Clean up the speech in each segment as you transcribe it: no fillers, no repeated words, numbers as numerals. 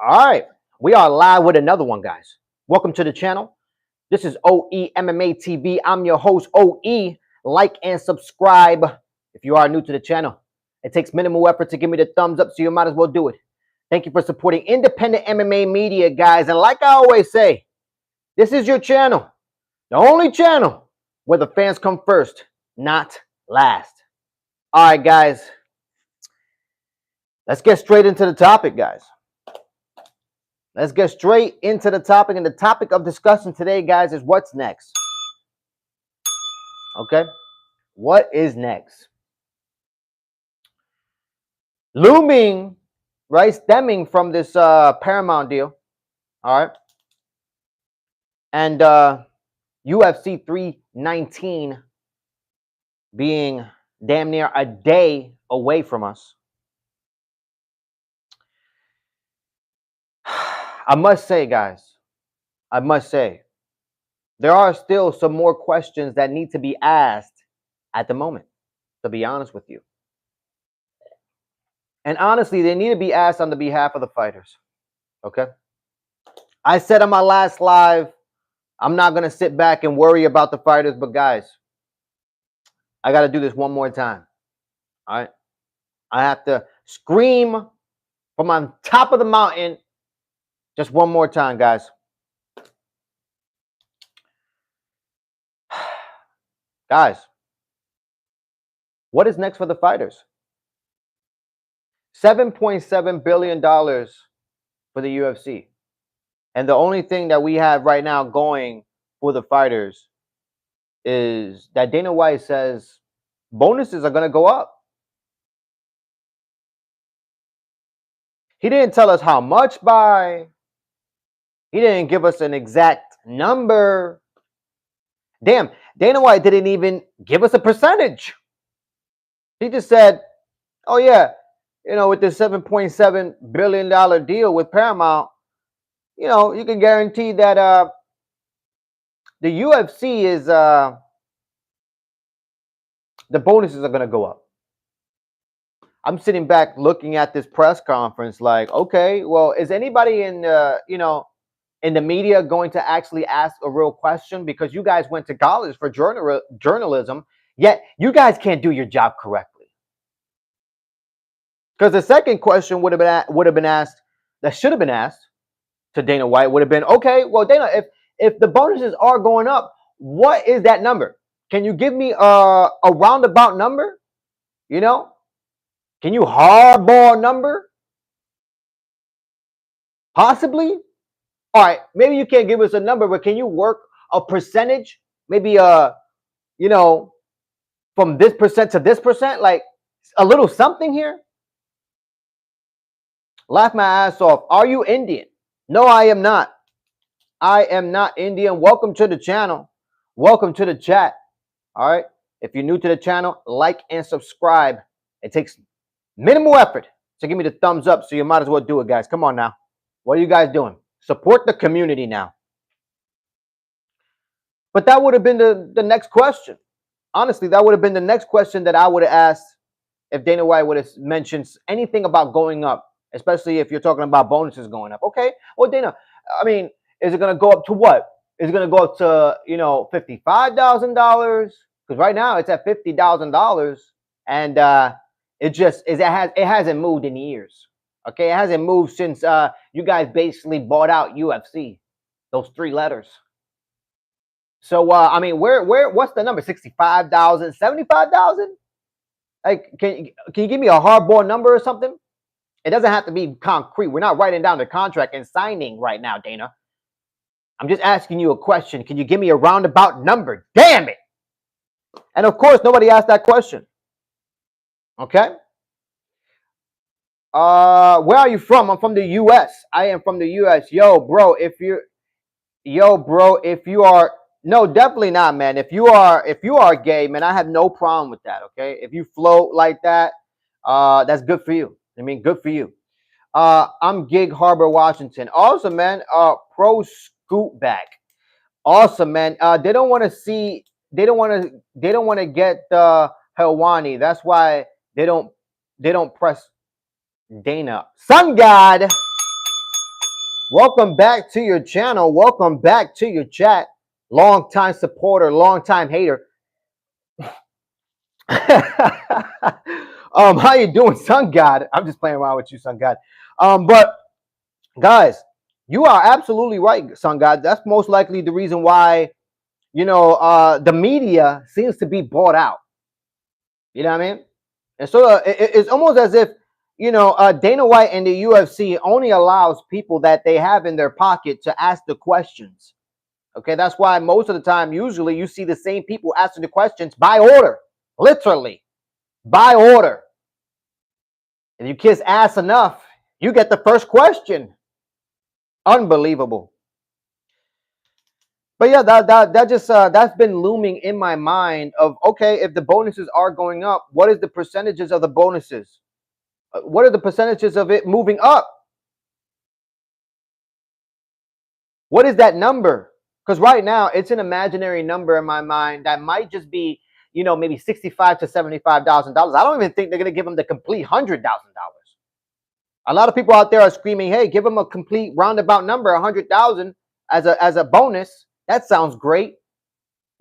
All right, we are live with another one, guys. Welcome to the channel. This is OE MMA TV. I'm your host, OE. Like and subscribe if you are new to the channel. It takes minimal effort to give me the thumbs up, so you might as well do it. Thank you for supporting independent MMA media, guys. And like I always say, this is your channel, the only channel where the fans come first, not last. All right, guys. Let's get straight into the topic, guys. Let's get straight into the topic. And the topic of discussion today, guys, is what's next. Okay? What is next? Looming, right? Stemming from this Paramount deal. All right. And UFC 319 being damn near a day away from us. I must say, guys, there are still some more questions that need to be asked at the moment, to be honest with you. And honestly, they need to be asked on the behalf of the fighters, okay? I said on my last live, I'm not going to sit back and worry about the fighters, but guys, I got to do this one more time, all right? I have to scream from on top of the mountain just one more time, guys. Guys, what is next for the fighters? $7.7 billion for the UFC. And the only thing that we have right now going for the fighters is that Dana White says bonuses are going to go up. He didn't tell us how much by. He didn't give us an exact number. Damn, Dana White didn't even give us a percentage. He just said, oh yeah, you know, with this $7.7 billion deal with Paramount, you know, you can guarantee that the UFC is, the bonuses are going to go up. I'm sitting back looking at this press conference like, okay, well, is anybody in, you know, in the media going to actually ask a real question? Because you guys went to college for journalism, yet you guys can't do your job correctly. Because the second question would have been asked, that should have been asked to Dana White, would have been, okay, well, Dana, if the bonuses are going up, what is that number? Can you give me a roundabout number? You know, can you hardball a number? Possibly. All right, maybe you can't give us a number, but can you work a percentage? Maybe you know, from this percent to this percent, like a little something here. Laugh my ass off. Are you Indian? No, I am not. I am not Indian. Welcome to the channel. Welcome to the chat. All right. If you're new to the channel, like and subscribe. It takes minimal effort to give me the thumbs up, so you might as well do it, guys. Come on now. What are you guys doing? Support the community now. But that would have been the next question. Honestly, that would have been the next question that I would have asked if Dana White would have mentioned anything about going up, especially if you're talking about bonuses going up. Okay, well, Dana, I mean, is it going to go up to what? Is it going to go up to, you know, $55,000? Because right now it's at $50,000, and it hasn't moved in years. Okay, it hasn't moved since you guys basically bought out UFC. Those three letters. So I mean, what's the number? 65,000, 75,000? Like, can you give me a hardball number or something? It doesn't have to be concrete. We're not writing down the contract and signing right now, Dana. I'm just asking you a question. Can you give me a roundabout number? Damn it! And of course, nobody asked that question. Okay. Where are you from? I'm from the U.S. I am from the U.S. Yo, bro, if you are, no, definitely not, man. If you are gay, man, I have no problem with that. Okay, if you float like that, that's good for you. I mean, good for you. I'm Gig Harbor, Washington. Awesome, man. Pro Scoot back. Awesome, man. They don't want to get Helwani. That's why they don't press Dana. Sun God. Welcome back to your channel. Welcome back to your chat. Long time supporter, long time hater. How you doing, Sun God? I'm just playing around with you, Sun God. But guys, you are absolutely right, Sun God. That's most likely the reason why the media seems to be bought out. You know what I mean? And so it's almost as if Dana White and the UFC only allows people that they have in their pocket to ask the questions. Okay, that's why most of the time, usually, you see the same people asking the questions by order, literally by order. If you kiss ass enough, you get the first question. Unbelievable. But yeah, that just that's been looming in my mind of, okay, if the bonuses are going up, what is the percentages of the bonuses? What are the percentages of it moving up? What is that number? Because right now it's an imaginary number in my mind that might just be, maybe $65,000 to $75,000. I don't even think they're gonna give them the complete $100,000. A lot of people out there are screaming, "Hey, give them a complete roundabout number, 100,000 as a bonus." That sounds great.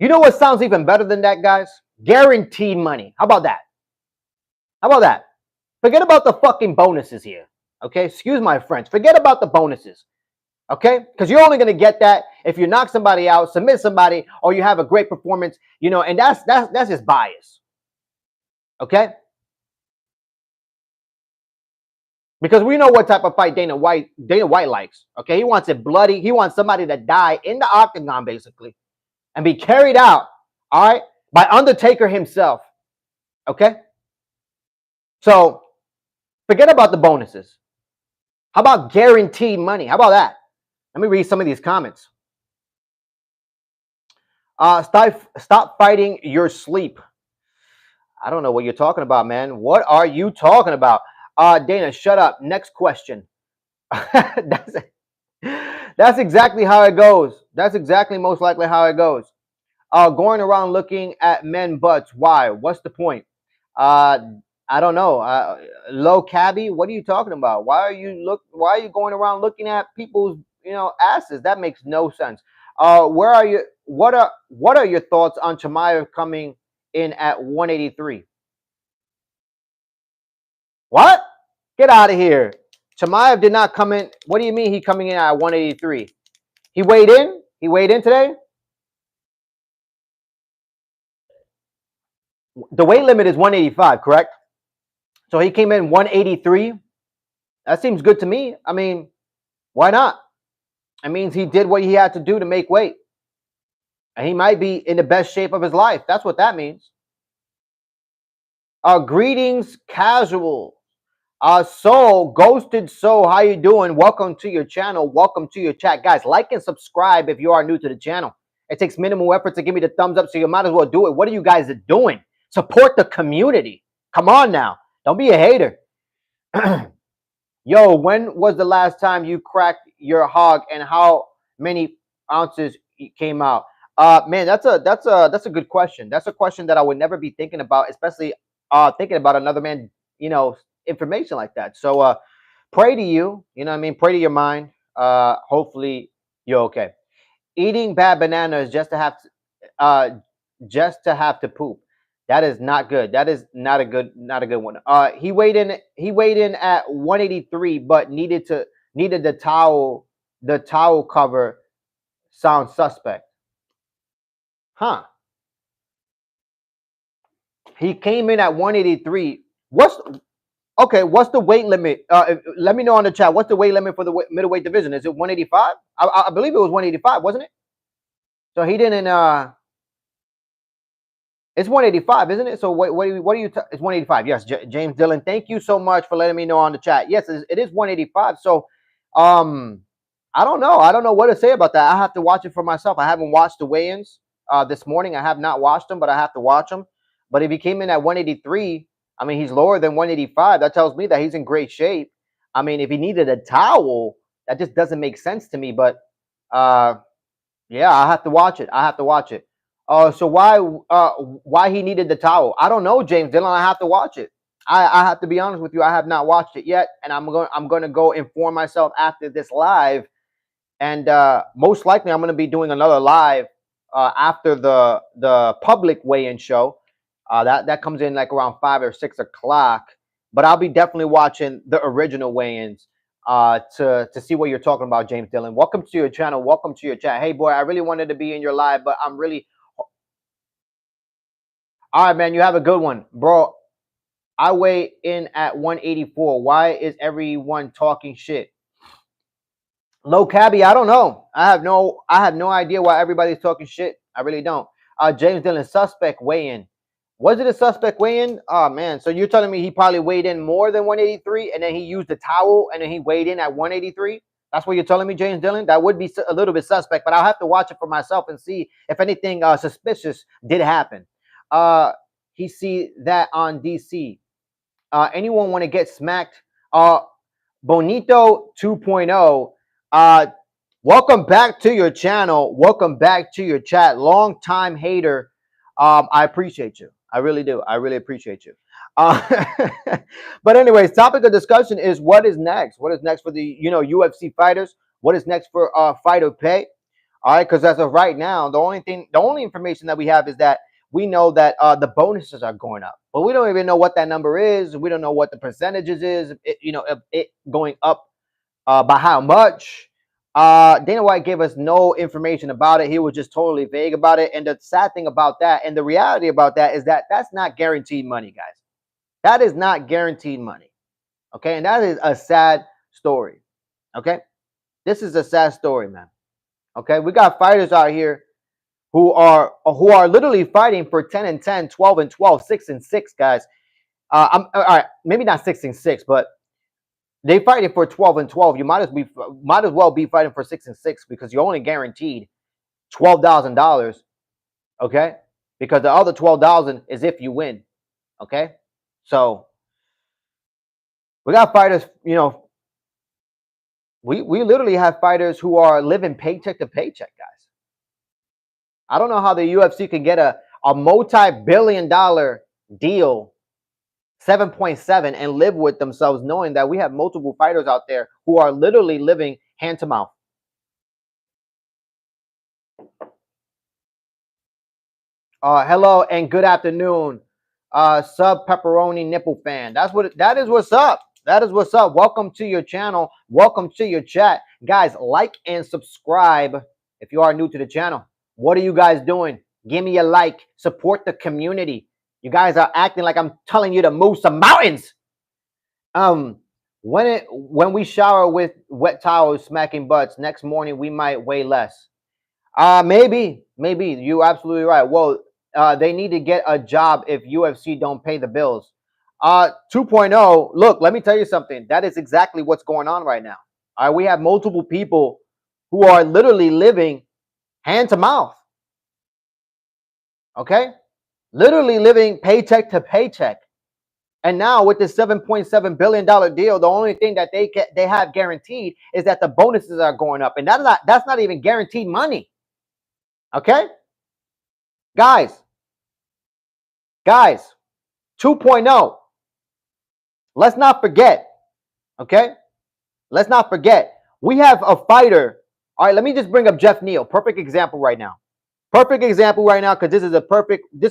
You know what sounds even better than that, guys? Guaranteed money. How about that? How about that? Forget about the fucking bonuses here. Okay, excuse my French. Forget about the bonuses. Okay, because you're only going to get that if you knock somebody out, submit somebody, or you have a great performance. And that's just bias. Okay, because we know what type of fight Dana White likes. Okay, he wants it bloody. He wants somebody to die in the octagon, basically, and be carried out, all right, by Undertaker himself. Okay, so forget about the bonuses. How about guaranteed money? How about that? Let me read some of these comments. Stop fighting your sleep. I don't know what you're talking about, man. What are you talking about? Dana, shut up. Next question. that's exactly how it goes. That's exactly most likely how it goes. Going around looking at men butts. Why? What's the point? I don't know. Low cabbie, what are you talking about? Why are you going around looking at people's asses? That makes no sense. Where are you? What are your thoughts on Chimaev coming in at 183? What? Get out of here. Chimaev did not come in. What do you mean he coming in at 183? He weighed in? He weighed in today? The weight limit is 185, correct? So he came in 183. That seems good to me. I mean, why not? It means he did what he had to do to make weight. And he might be in the best shape of his life. That's what that means. Greetings, casual. Ghosted Soul, how you doing? Welcome to your channel. Welcome to your chat. Guys, like and subscribe if you are new to the channel. It takes minimal effort to give me the thumbs up, so you might as well do it. What are you guys doing? Support the community. Come on now. Don't be a hater. Yo, when was the last time you cracked your hog and how many ounces came out? Man, that's a good question. That's a question that I would never be thinking about, especially thinking about another man, information like that. So pray to you, you know what I mean? Pray to your mind. Hopefully you're okay. Eating bad bananas just to have to poop. That is not good. That is not a good one. He weighed in at 183, but needed the towel cover. Sounds suspect. Huh. He came in at 183. What's the weight limit? Let me know on the chat. What's the weight limit for the middleweight division? Is it 185? I believe it was 185, wasn't it? So he didn't. It's 185, isn't it? So what are you? It's 185. Yes, James Dillon. Thank you so much for letting me know on the chat. Yes, it is 185. So, I don't know. I don't know what to say about that. I have to watch it for myself. I haven't watched the weigh-ins this morning. I have not watched them, but I have to watch them. But if he came in at 183, I mean, he's lower than 185. That tells me that he's in great shape. I mean, if he needed a towel, that just doesn't make sense to me. But yeah, I have to watch it. So why he needed the towel? I don't know, James Dillon. I have to watch it. I have to be honest with you. I have not watched it yet, and I'm going to go inform myself after this live And most likely I'm going to be doing another live after the public weigh-in show. That comes in like around 5 or 6 o'clock. But I'll be definitely watching the original weigh-ins to see what you're talking about, James Dillon. Welcome to your channel. Welcome to your chat. Hey, boy, I really wanted to be in your live, but I'm really... All right, man, you have a good one. Bro, I weigh in at 184. Why is everyone talking shit? Low Cabby, I don't know. I have no idea why everybody's talking shit. I really don't. James Dillon, suspect weigh-in. Was it a suspect weigh-in? Oh man, so you're telling me he probably weighed in more than 183 and then he used the towel and then he weighed in at 183? That's what you're telling me, James Dillon? That would be a little bit suspect, but I'll have to watch it for myself and see if anything suspicious did happen. He see that on DC. Anyone want to get smacked? Bonito 2.0. Welcome back to your channel. Welcome back to your chat. Long time hater. I appreciate you. I really do. I really appreciate you. But anyways, topic of discussion is what is next? What is next for the UFC fighters? What is next for fighter pay? All right, because as of right now, the only information that we have is that we know that the bonuses are going up, but we don't even know what that number is. We don't know what the percentages is. It going up by how much. Dana White gave us no information about it. He was just totally vague about it. And the sad thing about that, and the reality about that, is that that's not guaranteed money, guys. That is not guaranteed money. Okay, and that is a sad story. Okay, this is a sad story, man. Okay, we got fighters out here who are literally fighting for 10-10, 12-12, 6-6, guys. All right, maybe not 6-6, but they fighting for 12-12. You might as well be fighting for 6-6 because you're only guaranteed $12,000. Okay, because the other $12,000 is if you win. Okay, so we got fighters. We literally have fighters who are living paycheck to paycheck, guys. I don't know how the UFC can get a multi-billion-dollar deal, 7.7, and live with themselves knowing that we have multiple fighters out there who are literally living hand to mouth. Hello and good afternoon, sub pepperoni nipple fan. That is what's up. That is what's up. Welcome to your channel. Welcome to your chat, guys. Like and subscribe if you are new to the channel. What are you guys doing? Give me a like. Support the community. You guys are acting like I'm telling you to move some mountains. When we shower with wet towels smacking butts, next morning we might weigh less. Maybe you're absolutely right. Well, they need to get a job if UFC don't pay the bills. 2.0. Look, let me tell you something. That is exactly what's going on right now. All right, we have multiple people who are literally living hand to mouth. Okay, literally living paycheck to paycheck. And now with this $7.7 billion deal, the only thing that they have guaranteed is that the bonuses are going up, and that's not even guaranteed money. Okay, guys, 2.0. Let's not forget. Okay, let's not forget. We have a fighter. All right, let me just bring up Jeff Neal. Perfect example right now. Perfect example right now because this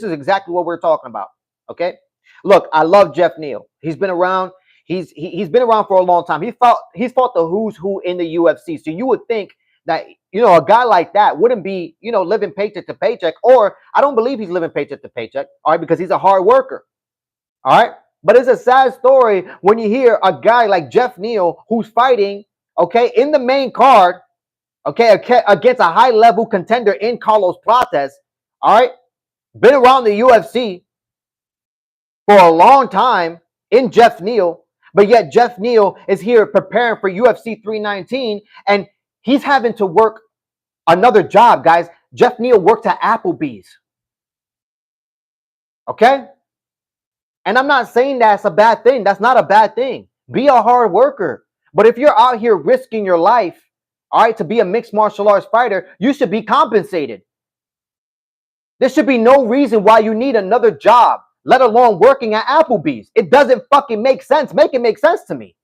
is exactly what we're talking about. Okay, look, I love Jeff Neal. He's been around. He's been around for a long time. He's fought the who's who in the UFC. So you would think that a guy like that wouldn't be living paycheck to paycheck. Or I don't believe he's living paycheck to paycheck. All right, because he's a hard worker. All right, but it's a sad story when you hear a guy like Jeff Neal who's fighting in the main card. Okay, against a high-level contender in Carlos Prates, all right? Been around the UFC for a long time in Jeff Neal, but yet Jeff Neal is here preparing for UFC 319, and he's having to work another job, guys. Jeff Neal worked at Applebee's, okay? And I'm not saying that's a bad thing. That's not a bad thing. Be a hard worker. But if you're out here risking your life, all right, to be a mixed martial arts fighter, you should be compensated. There should be no reason why you need another job, let alone working at Applebee's. It doesn't fucking make sense. Make it make sense to me.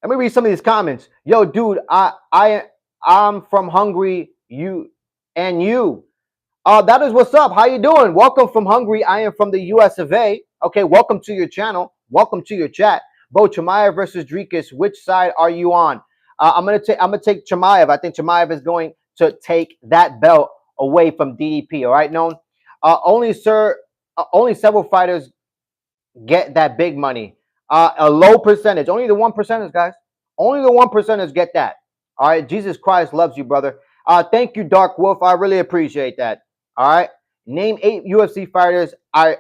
Let me read some of these comments. Yo, dude, I'm from Hungary. You. That is what's up. How you doing? Welcome from Hungary. I am from the US of A. Okay, welcome to your channel. Welcome to your chat. Bo Chimaev versus Dricus. Which side are you on? I'm gonna take Chimaev. I think Chimaev is going to take that belt away from DDP. All right, known. Only several fighters get that big money. A low percentage. Only the 1%ers, guys. Only the 1%ers get that. All right. Jesus Christ loves you, brother. Thank you, Dark Wolf. I really appreciate that. All right. Name 8 UFC fighters. I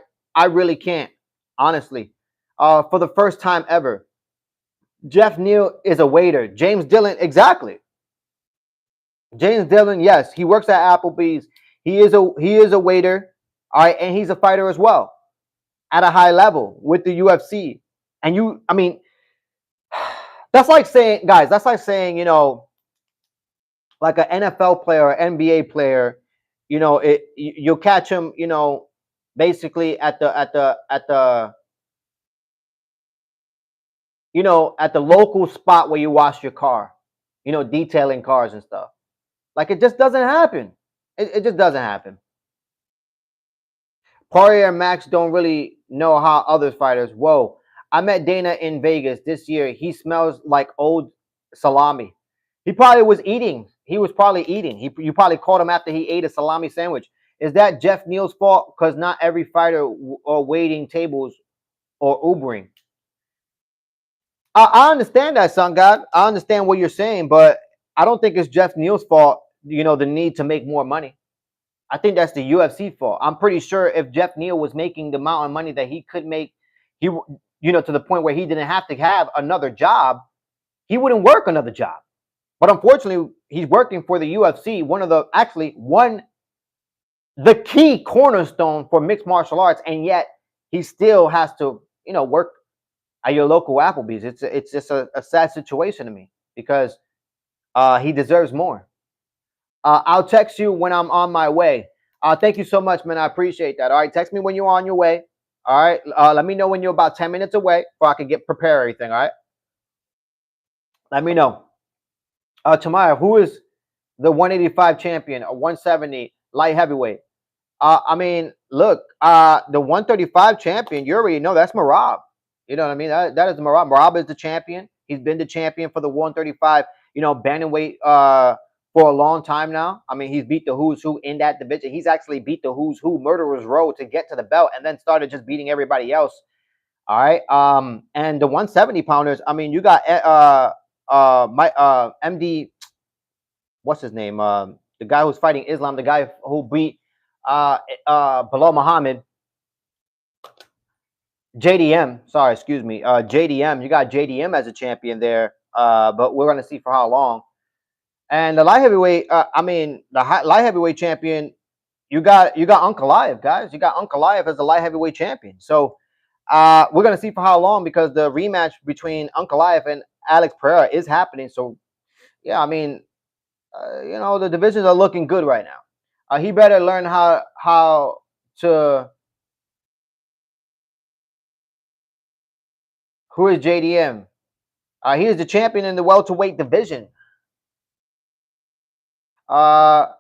really can't, honestly. For the first time ever. Jeff Neal is a waiter. James Dillon, exactly. James Dillon, yes, he works at Applebee's. He is a waiter. All right, and he's a fighter as well at a high level with the UFC. And I mean, that's like saying, guys, you know, like an NFL player or NBA player, you know, you'll catch him, you know, basically at the you know, at the local spot where you wash your car, you know, detailing cars and stuff. Like, it just doesn't happen. It just doesn't happen. Poirier and Max don't really know how other fighters. Whoa. I met Dana in Vegas this year. He smells like old salami. He probably was eating. He was probably eating. You probably caught him after he ate a salami sandwich. Is that Jeff Neal's fault? Because not every fighter are waiting tables or Ubering. I understand that, son God. I understand what you're saying, but I don't think it's Jeff Neal's fault, you know, the need to make more money. I think that's the UFC fault. I'm pretty sure if Jeff Neal was making the amount of money that he could make, he, you know, to the point where he didn't have to have another job, he wouldn't work another job. But unfortunately, he's working for the UFC, the key cornerstone for mixed martial arts, and yet he still has to, you know, work at your local Applebee's. It's just a sad situation to me because he deserves more. I'll text you when I'm on my way. Thank you so much, man. I appreciate that. All right, text me when you're on your way. All right, let me know when you're about 10 minutes away so I can prepare everything. All right, let me know. Tamaya, who is the 185 champion or 170 light heavyweight? I mean, look, the 135 champion, you already know that's Merab. You know what I mean? That is Merab. Merab is the champion. He's been the champion for the 135, you know, bantamweight for a long time now. I mean, he's beat the who's who in that division. He's actually beat the who's who, Murderer's Row, to get to the belt, and then started just beating everybody else. All right. And the 170 pounders, I mean, you got MD, what's his name? The guy who's fighting Islam, the guy who beat Bilal Muhammad. JDM, sorry, excuse me. JDM, you got JDM as a champion there, but we're gonna see for how long. And the light heavyweight, I mean, the light heavyweight champion, you got Ankalaev, guys. You got Ankalaev as the light heavyweight champion. So we're gonna see for how long because the rematch between Ankalaev and Alex Pereira is happening. So yeah, I mean, you know, the divisions are looking good right now. He better learn how to. Who is JDM? He is the champion in the welterweight division. No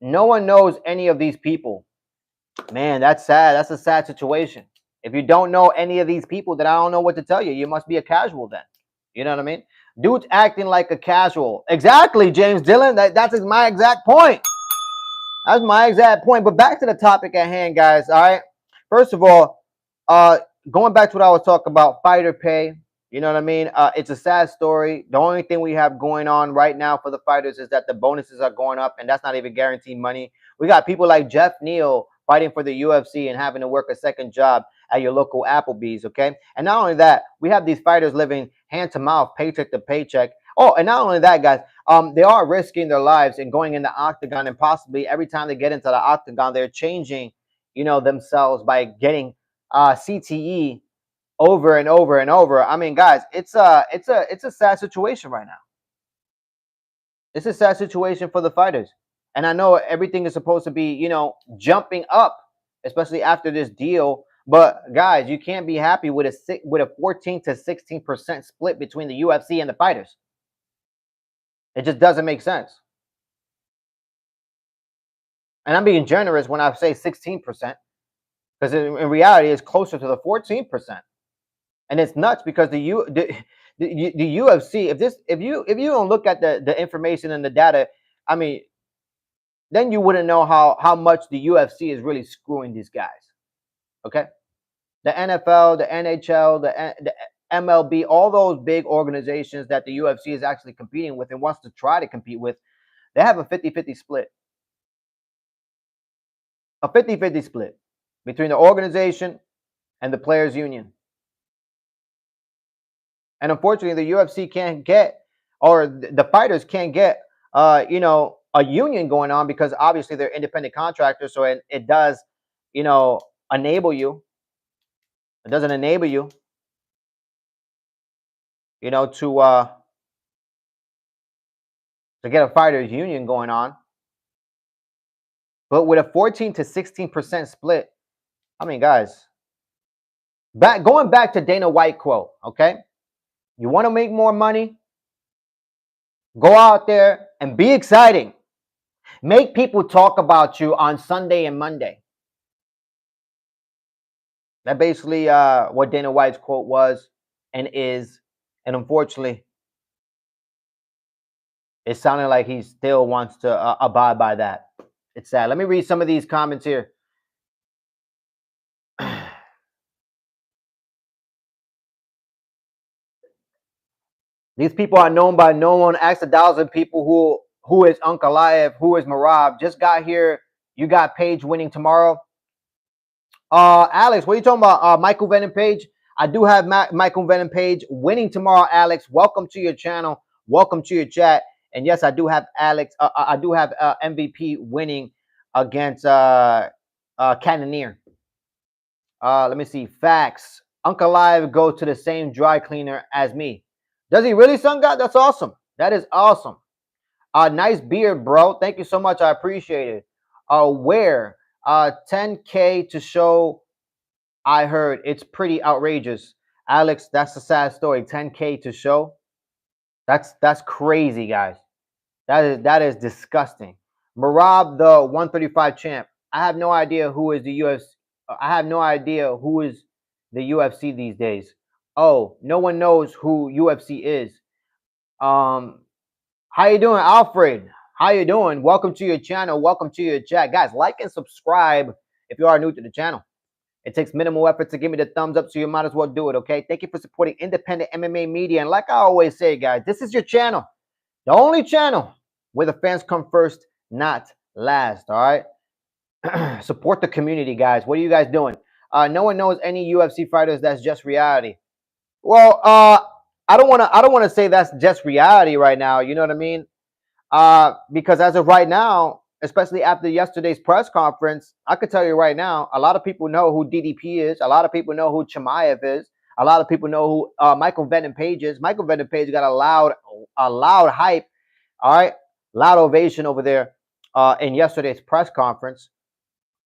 one knows any of these people. Man, that's sad. That's a sad situation. If you don't know any of these people, then I don't know what to tell you. You must be a casual then. You know what I mean? Dude's acting like a casual. Exactly, James Dillon. That's my exact point. That's my exact point. But back to the topic at hand, guys. All right. First of all, going back to what I was talking about, fighter pay. You know what I mean? It's a sad story. The only thing we have going on right now for the fighters is that the bonuses are going up, and that's not even guaranteed money. We got people like Jeff Neal fighting for the UFC and having to work a second job at your local Applebee's, okay? And not only that, we have these fighters living hand to mouth, paycheck to paycheck. Oh, and not only that, guys, they are risking their lives and going in the octagon, and possibly every time they get into the octagon, they're changing, you know, themselves by getting CTE over and over and over. I mean, guys, it's a sad situation right now. It's a sad situation for the fighters. And I know everything is supposed to be, you know, jumping up, especially after this deal But guys, you can't be happy with a 14 to 16% split between the UFC and the fighters. It just doesn't make sense. And I'm being generous when I say 16%, because in reality, it's closer to the 14%. And it's nuts because the UFC, if you don't look at the information and the data, I mean, then you wouldn't know how much the UFC is really screwing these guys. Okay, the NFL, the NHL, the MLB, all those big organizations that the UFC is actually competing with and wants to try to compete with, they have a 50-50 split. A 50-50 split between the organization and the players' union. And unfortunately, the UFC can't get, or the fighters can't get, a union going on because obviously they're independent contractors. So it does, enable you. It doesn't enable you, to get a fighters union going on. But with a 14 to 16% split, I mean, guys, going back to Dana White quote, okay? You want to make more money? Go out there and be exciting. Make people talk about you on Sunday and Monday. That basically what Dana White's quote was and is. And unfortunately, it sounded like he still wants to abide by that. It's sad. Let me read some of these comments here. These people are known by no one. Ask 1,000 people who is Ankalaev, who is Merab. Just got here. You got Page winning tomorrow. Alex, what are you talking about? Michael Venom Page. I do have Michael Venom Page winning tomorrow. Alex, welcome to your channel. Welcome to your chat. And yes, I do have Alex. I do have MVP winning against Cannoneer. Let me see. Facts. Ankalaev go to the same dry cleaner as me. Does he really, Sun God? That's awesome. That is awesome. Nice beard, bro. Thank you so much. I appreciate it. Where? 10K to show. I heard it's pretty outrageous. Alex, that's a sad story. 10K to show. That's crazy, guys. That is disgusting. Merab, the 135 champ. I have no idea who is the UFC. I have no idea who is the UFC these days. Oh, no one knows who UFC is. How you doing, Alfred? How you doing? Welcome to your channel. Welcome to your chat. Guys, like and subscribe if you are new to the channel. It takes minimal effort to give me the thumbs up, so you might as well do it, okay? Thank you for supporting independent MMA media. And like I always say, guys, this is your channel. The only channel where the fans come first, not last, all right? Support the community, guys. What are you guys doing? No one knows any UFC fighters. That's just reality. Well, I don't want to say that's just reality right now. You know what I mean? Because as of right now, especially after yesterday's press conference, I could tell you right now, a lot of people know who DDP is. A lot of people know who Chimaev is. A lot of people know who Michael Venom Page is. Michael Venom Page got a loud hype, all right, loud ovation over there in yesterday's press conference.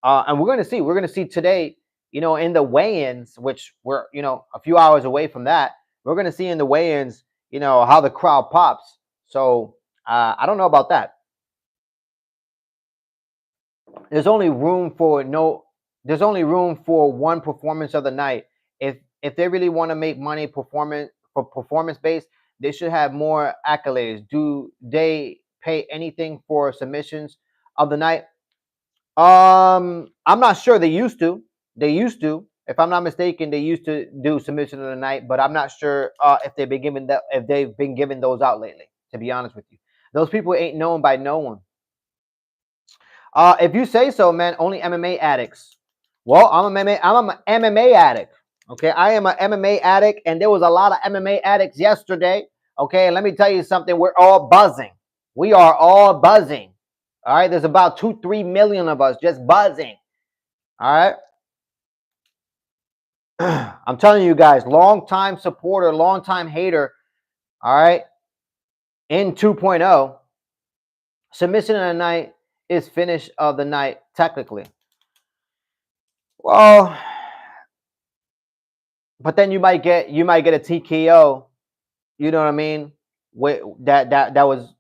And we're going to see today, in the weigh-ins, which we're, a few hours away from that, we're going to see in the weigh-ins, how the crowd pops. So I don't know about that. There's only room for one performance of the night. If they really want to make money performance based, they should have more accolades. Do they pay anything for submissions of the night? I'm not sure. They used to. If I'm not mistaken, they used to do submission of the night, but I'm not sure if they've been given those out lately, to be honest with you. Those people ain't known by no one. If you say so, man, only MMA addicts. Well, I'm an MMA addict. Okay, I am an MMA addict, and there was a lot of MMA addicts yesterday. Okay, and let me tell you something. We're all buzzing. We are all buzzing. All right, there's about 2-3 million of us just buzzing. All right. I'm telling you guys, long-time supporter, long-time hater. All right. In 2.0, submission of the night is finish of the night, technically. Well, but then you might get a TKO. You know what I mean? That was,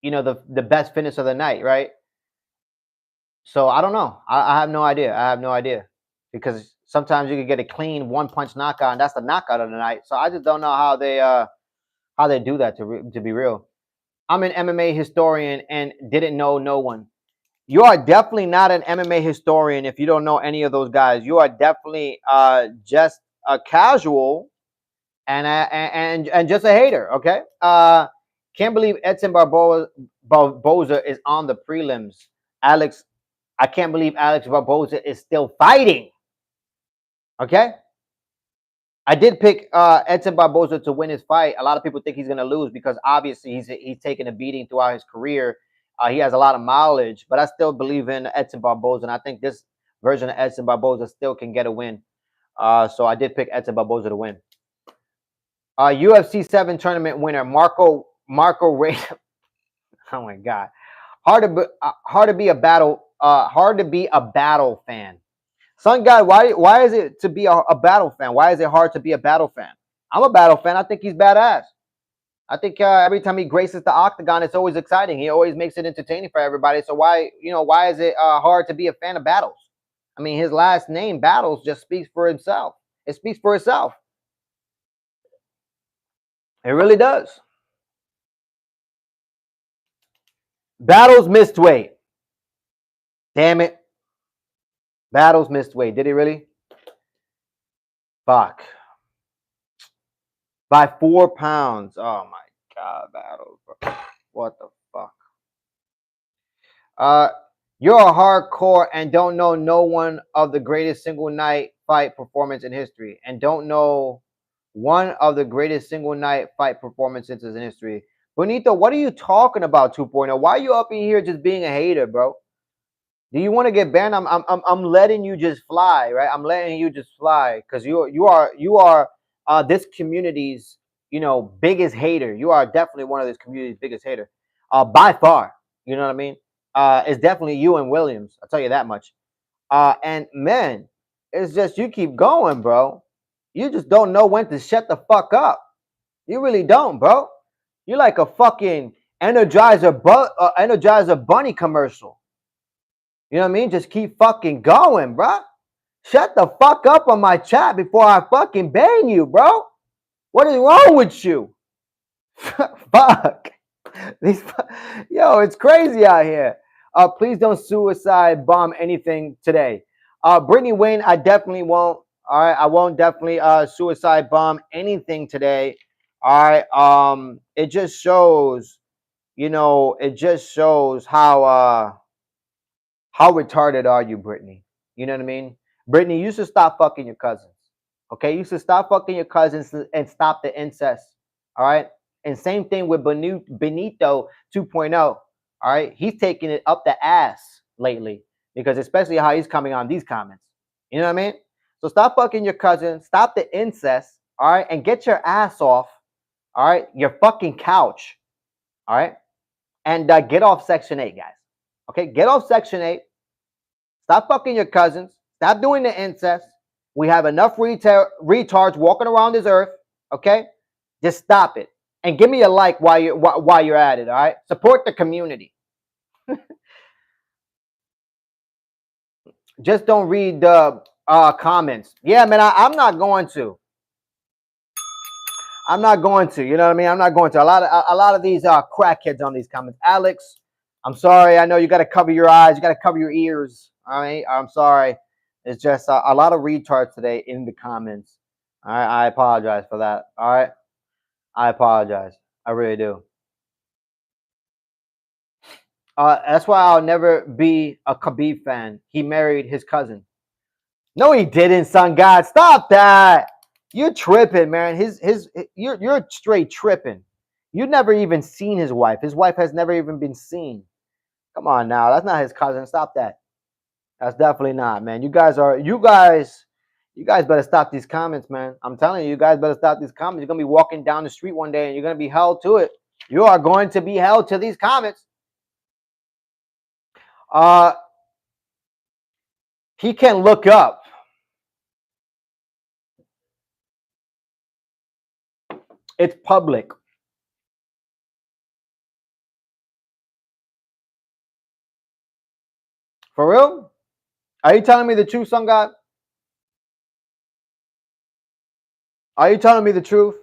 you know, the best finish of the night, right? So I don't know. I have no idea. I have no idea, because sometimes you could get a clean one punch knockout, and that's the knockout of the night. So I just don't know how they do that, to be real. I'm an MMA historian and didn't know no one. You are definitely not an MMA historian if you don't know any of those guys. You are definitely just a casual and just a hater. Okay. Can't believe Edson Barboza is on the prelims. Alex, I can't believe Alex Barboza is still fighting. Okay. I did pick Edson Barboza to win his fight. A lot of people think he's going to lose because obviously he's taken a beating throughout his career. He has a lot of mileage, but I still believe in Edson Barboza, and I think this version of Edson Barboza still can get a win. So I did pick Edson Barboza to win. UFC 7 tournament winner Marco Ray. Oh my God, hard to be a battle fan. Sun God, why is it to be a battle fan? Why is it hard to be a battle fan? I'm a battle fan. I think he's badass. I think every time he graces the octagon, it's always exciting. He always makes it entertaining for everybody. So why is it hard to be a fan of Battles? I mean, his last name, Battles, just speaks for himself. It speaks for itself. It really does. Battles missed weight. Damn it. Battles missed weight. Did he really? Fuck. By 4 pounds. Oh my God, Battles, bro. What the fuck? You're a hardcore and don't know no one of the greatest single night fight performance in history, and don't know one of the greatest single night fight performances in history. Bonito, what are you talking about, 2.0? Why are you up in here just being a hater, bro? Do you want to get banned? I'm letting you just fly, right? I'm letting you just fly because you are this community's biggest hater. You are definitely one of this community's biggest hater, by far. You know what I mean? It's definitely you and Williams. I'll tell you that much. And man, it's just you keep going, bro. You just don't know when to shut the fuck up. You really don't, bro. You're like a fucking Energizer Bunny commercial. You know what I mean? Just keep fucking going, bro. Shut the fuck up on my chat before I fucking ban you, bro. What is wrong with you? Fuck. Yo, it's crazy out here. Please don't suicide bomb anything today. Brittany Wayne, I definitely won't. All right, I won't definitely suicide bomb anything today. All right. It just shows, it just shows how retarded are you, Brittany? You know what I mean? Brittany, you should stop fucking your cousins. Okay, you should stop fucking your cousins and stop the incest. All right. And same thing with Benito 2.0. All right, he's taking it up the ass lately because especially how he's coming on these comments. You know what I mean? So stop fucking your cousin, stop the incest, all right, and get your ass off, all right, your fucking couch, all right, and get off Section 8, guys. Okay, get off Section 8. Stop fucking your cousins. Stop doing the incest. We have enough retards walking around this earth. Okay, just stop it and give me a like while you're at it. All right, support the community. Just don't read the comments. Yeah, man, I'm not going to. I'm not going to. You know what I mean? I'm not going to. A lot of these crackheads on these comments. Alex, I'm sorry. I know you got to cover your eyes. You got to cover your ears. All right. I'm sorry. It's just a lot of retards today in the comments. All right. I apologize for that. All right. I apologize. I really do. That's why I'll never be a Khabib fan. He married his cousin. No, he didn't, son. God, stop that. You're tripping, man. You're straight tripping. You've never even seen his wife. His wife has never even been seen. Come on now. That's not his cousin. Stop that. That's definitely not, man. You guys better stop these comments, man. I'm telling you, you guys better stop these comments. You're gonna be walking down the street one day and you're gonna be held to it. You are going to be held to these comments. He can look up. It's public. For real? Are you telling me the truth, Sun God? Are you telling me the truth?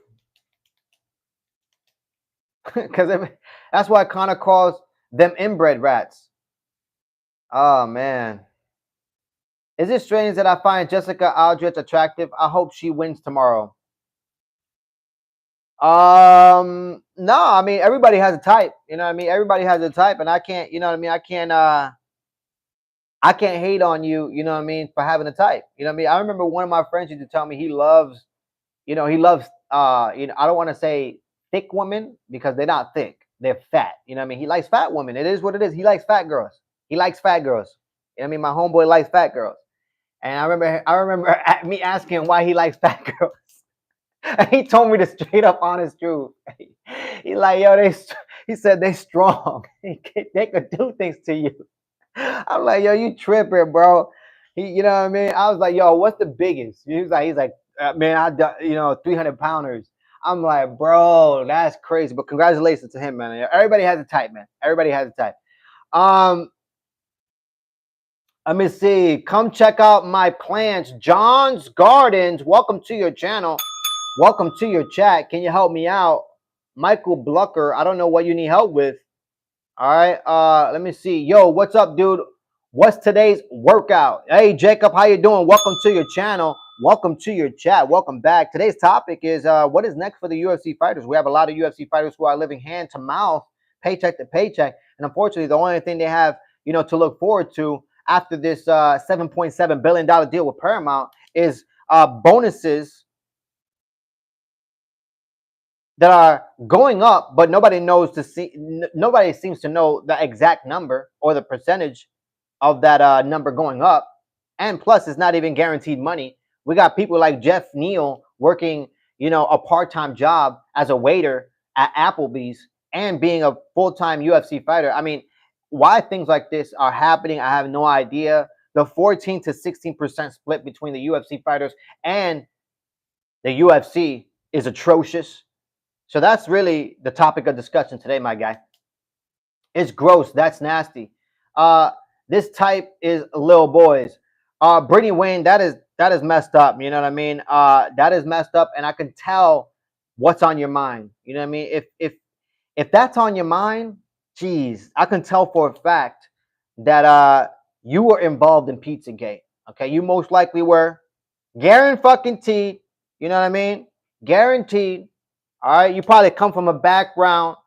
Because that's why Connor calls them inbred rats. Oh, man. Is it strange that I find Jessica Aldrich attractive? I hope she wins tomorrow. No, I mean everybody has a type. You know what I mean? Everybody has a type, and I can't, you know what I mean? I can't hate on you, you know what I mean, for having a type. You know what I mean? I remember one of my friends used to tell me he loves, I don't want to say thick women because they're not thick. They're fat. You know what I mean? He likes fat women. It is what it is. He likes fat girls. He likes fat girls. You know what I mean? My homeboy likes fat girls. And I remember me asking him why he likes fat girls. And he told me the straight up honest truth. He like, yo, he said they strong. They could do things to you. I'm like, yo, you tripping, bro. You know what I mean? I was like, yo, what's the biggest? He's like, man, 300 pounders. I'm like, bro, that's crazy. But congratulations to him, man. Everybody has a type, man. Everybody has a type. Let me see. Come check out my plants, John's Gardens. Welcome to your channel. Welcome to your chat. Can you help me out? Michael Blucker. I don't know what you need help with. All right. Let me see. Yo, what's up, dude? What's today's workout? Hey, Jacob, how you doing? Welcome to your channel. Welcome to your chat. Welcome back. Today's topic is what is next for the UFC fighters? We have a lot of UFC fighters who are living hand to mouth, paycheck to paycheck, and unfortunately, the only thing they have, to look forward to after this $7.7 billion deal with Paramount is bonuses that are going up, but nobody seems to know the exact number or the percentage of that number going up. And plus, it's not even guaranteed money. We got people like Jeff Neal working, a part-time job as a waiter at Applebee's and being a full-time UFC fighter. I mean, why things like this are happening, I have no idea. The 14 to 16% split between the UFC fighters and the UFC is atrocious. So that's really the topic of discussion today, my guy. It's gross. That's nasty. This type is little boys. Brittany Wayne, that is messed up. You know what I mean? That is messed up, and I can tell what's on your mind. You know what I mean? If that's on your mind, geez, I can tell for a fact that you were involved in Pizzagate. Okay, you most likely were. Guaranteed. You know what I mean? Guaranteed. All right, you probably come from a background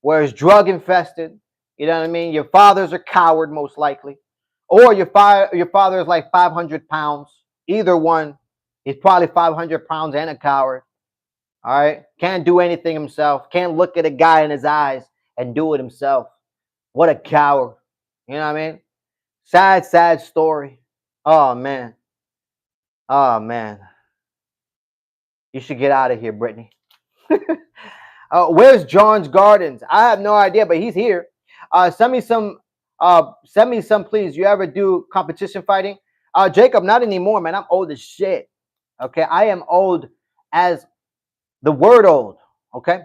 where it's drug infested. You know what I mean? Your father's a coward, most likely, or your father is like 500 pounds. Either one, he's probably 500 pounds and a coward. All right, can't do anything himself. Can't look at a guy in his eyes and do it himself. What a coward! You know what I mean? Sad story. Oh man. Oh man. You should get out of here, Brittany. Where's John's Gardens? I have no idea, but he's here. Send me some, please. You ever do competition fighting? Jacob, not anymore, man. I'm old as shit. Okay, I am old as the word old. Okay.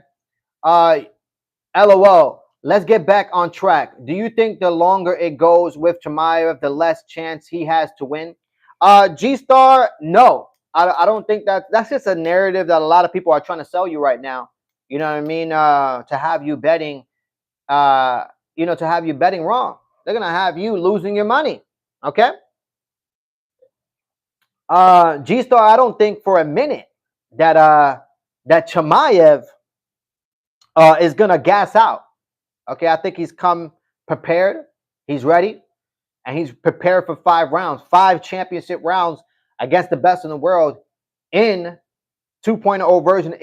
LOL. Let's get back on track. Do you think the longer it goes with Chimaev, the less chance he has to win? G-Star, no. I don't think that's just a narrative that a lot of people are trying to sell you right now. You know what I mean? To have you betting, wrong. They're gonna have you losing your money. Okay. G-Star, I don't think for a minute that Chimaev is gonna gas out. Okay, I think he's come prepared. He's ready, and he's prepared for 5 rounds, 5 championship rounds against the best in the world in 2.0 version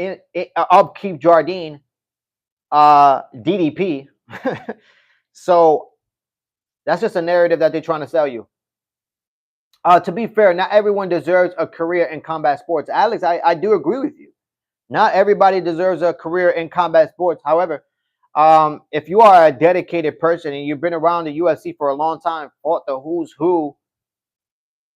of Keith Jardine, DDP. So that's just a narrative that they're trying to sell you. To be fair, not everyone deserves a career in combat sports. Alex, I do agree with you. Not everybody deserves a career in combat sports. However, if you are a dedicated person and you've been around the UFC for a long time, fought the who's who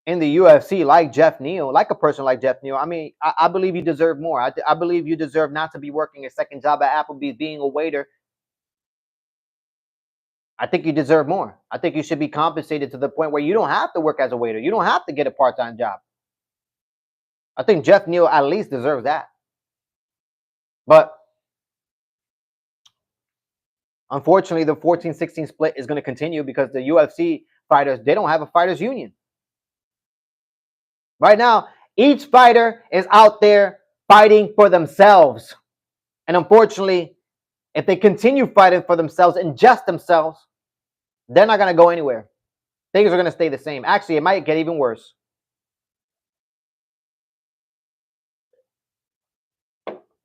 in the UFC, like Jeff Neal, like a person like Jeff Neal, I mean, I believe you deserve more. I believe you deserve not to be working a second job at Applebee's, being a waiter. I think you deserve more. I think you should be compensated to the point where you don't have to work as a waiter. You don't have to get a part-time job. I think Jeff Neal at least deserves that. But unfortunately, the 14-16 split is going to continue because the UFC fighters, they don't have a fighters union. Right now, each fighter is out there fighting for themselves. And unfortunately, if they continue fighting for themselves and just themselves, they're not going to go anywhere. Things are going to stay the same. Actually, it might get even worse.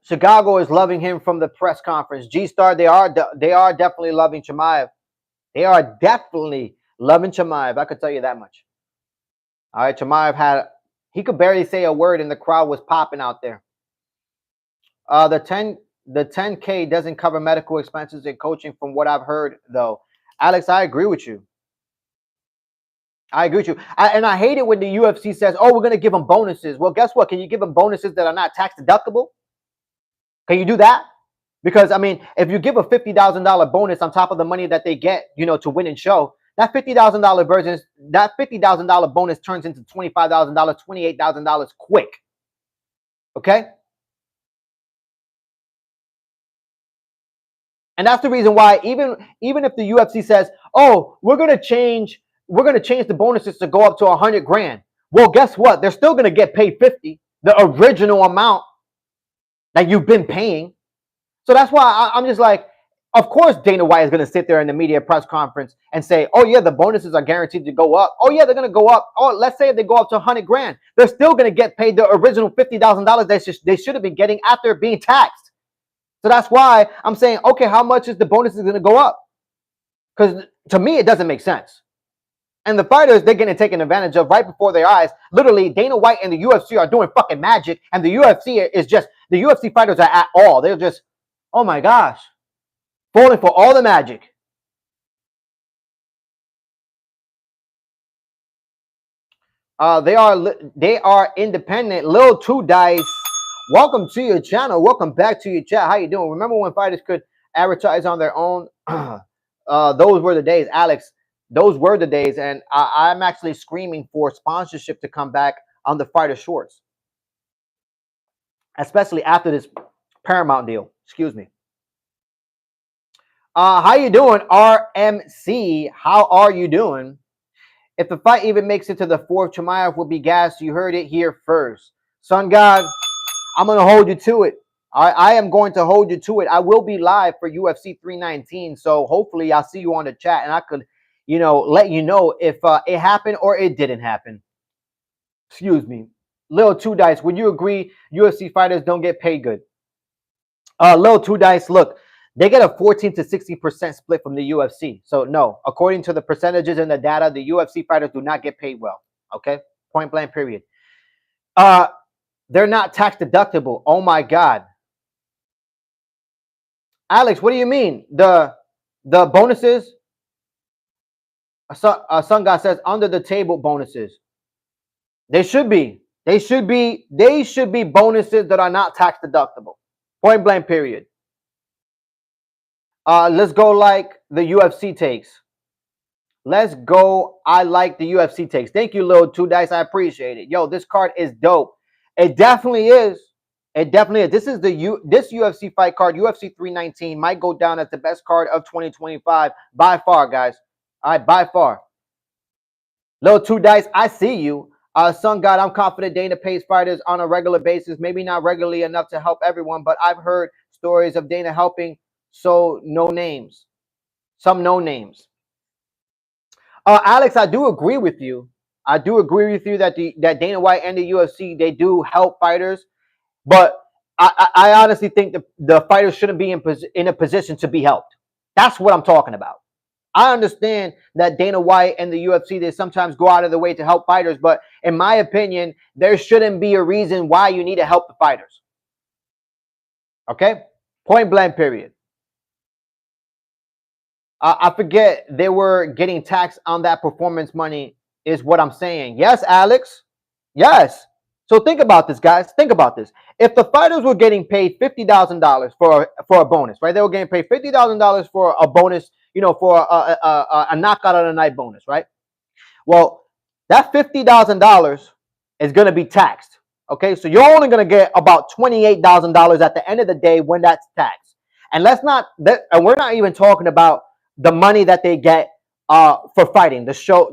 Chicago is loving him from the press conference. G-Star, they are definitely loving Chimaev. They are definitely loving Chimaev. I could tell you that much. All right, Chimaev he could barely say a word, and the crowd was popping out there. The 10K doesn't cover medical expenses and coaching, from what I've heard, though. Alex, I agree with you. I agree with you. And I hate it when the UFC says, "Oh, we're going to give them bonuses." Well, guess what? Can you give them bonuses that are not tax deductible? Can you do that? Because, I mean, if you give a $50,000 bonus on top of the money that they get, to win and show, that $50,000 bonus turns into $25,000, $28,000 quick. Okay? And that's the reason why even if the UFC says, "Oh, we're going to change the bonuses to go up to 100 grand." Well, guess what? They're still going to get paid 50, the original amount that you've been paying. So that's why I'm just like, of course Dana White is going to sit there in the media press conference and say, "Oh yeah, the bonuses are guaranteed to go up. Oh yeah, they're going to go up. Oh, let's say if they go up to 100 grand, they're still going to get paid the original $50,000 they should have been getting after being taxed." So that's why I'm saying, okay, how much is the bonuses going to go up? Because to me, it doesn't make sense. And the fighters, they're getting taken advantage of right before their eyes. Literally, Dana White and the UFC are doing fucking magic, and the UFC fighters are at all. They're just, oh my gosh, falling for all the magic. They are independent. Lil 2 Dice, welcome to your channel. Welcome back to your chat. How you doing? Remember when fighters could advertise on their own? Those were the days, Alex. Those were the days, and I'm actually screaming for sponsorship to come back on the fighter shorts, especially after this Paramount deal. Excuse me. How you doing, RMC? How are you doing? If the fight even makes it to the fourth, Chimaev will be gassed. You heard it here first. Sun God, I'm going to hold you to it. I am going to hold you to it. I will be live for UFC 319, so hopefully I'll see you on the chat, and I could, let you know if it happened or it didn't happen. Excuse me. Lil 2 Dice, would you agree UFC fighters don't get paid good? Lil 2 Dice, look, they get a 14 to 60% split from the UFC. So no, according to the percentages and the data, the UFC fighters do not get paid well. Okay, point blank, period. They're not tax deductible. Oh my God, Alex, what do you mean? The bonuses? Sun God says under the table bonuses. They should be bonuses that are not tax deductible. Point blank, period. Let's go like the UFC takes. Let's go. I like the UFC takes. Thank you, Lil 2 Dice. I appreciate it. Yo, this card is dope. It definitely is. It definitely is. This is this UFC fight card, UFC 319, might go down as the best card of 2025 by far, guys. All right, by far. Lil 2 Dice, I see you. Sun God, I'm confident Dana pays fighters on a regular basis. Maybe not regularly enough to help everyone, but I've heard stories of Dana helping. So no names. Some no names. Alex, I do agree with you. I do agree with you that that Dana White and the UFC, they do help fighters, but I honestly think the fighters shouldn't be in a position to be helped. That's what I'm talking about. I understand that Dana White and the UFC, they sometimes go out of the way to help fighters, but in my opinion, there shouldn't be a reason why you need to help the fighters. Okay? Point blank, period. I forget, they were getting taxed on that performance money. is what I'm saying. Yes, Alex. Yes. So think about this, guys. Think about this. If the fighters were getting paid $50,000 for a bonus, right? They were getting paid $50,000 for a bonus, for a knockout of the night bonus, right? Well, that $50,000 is going to be taxed. Okay, so you're only going to get about $28,000 at the end of the day when that's taxed. And and we're not even talking about the money that they get for fighting, the show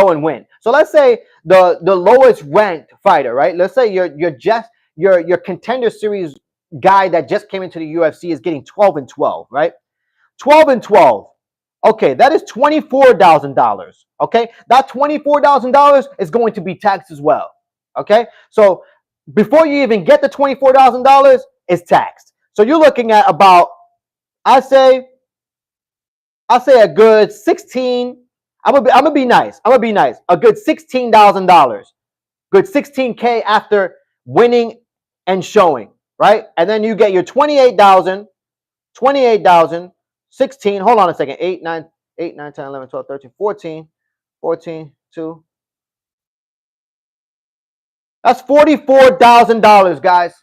and win. So let's say the lowest ranked fighter, right? Let's say your contender series guy that just came into the UFC is getting 12-12, right? 12-12. Okay, that is $24,000. Okay, that $24,000 is going to be taxed as well. Okay, so before you even get the $24,000, it's taxed. So you're looking at about, I say a good 16. I'm gonna be nice. A good $16,000, good 16K after winning and showing, right? And then you get your 28,000, 16. Hold on a second. 8, 9, 10, 11, 12, 13, 14, 2. That's $44,000, guys.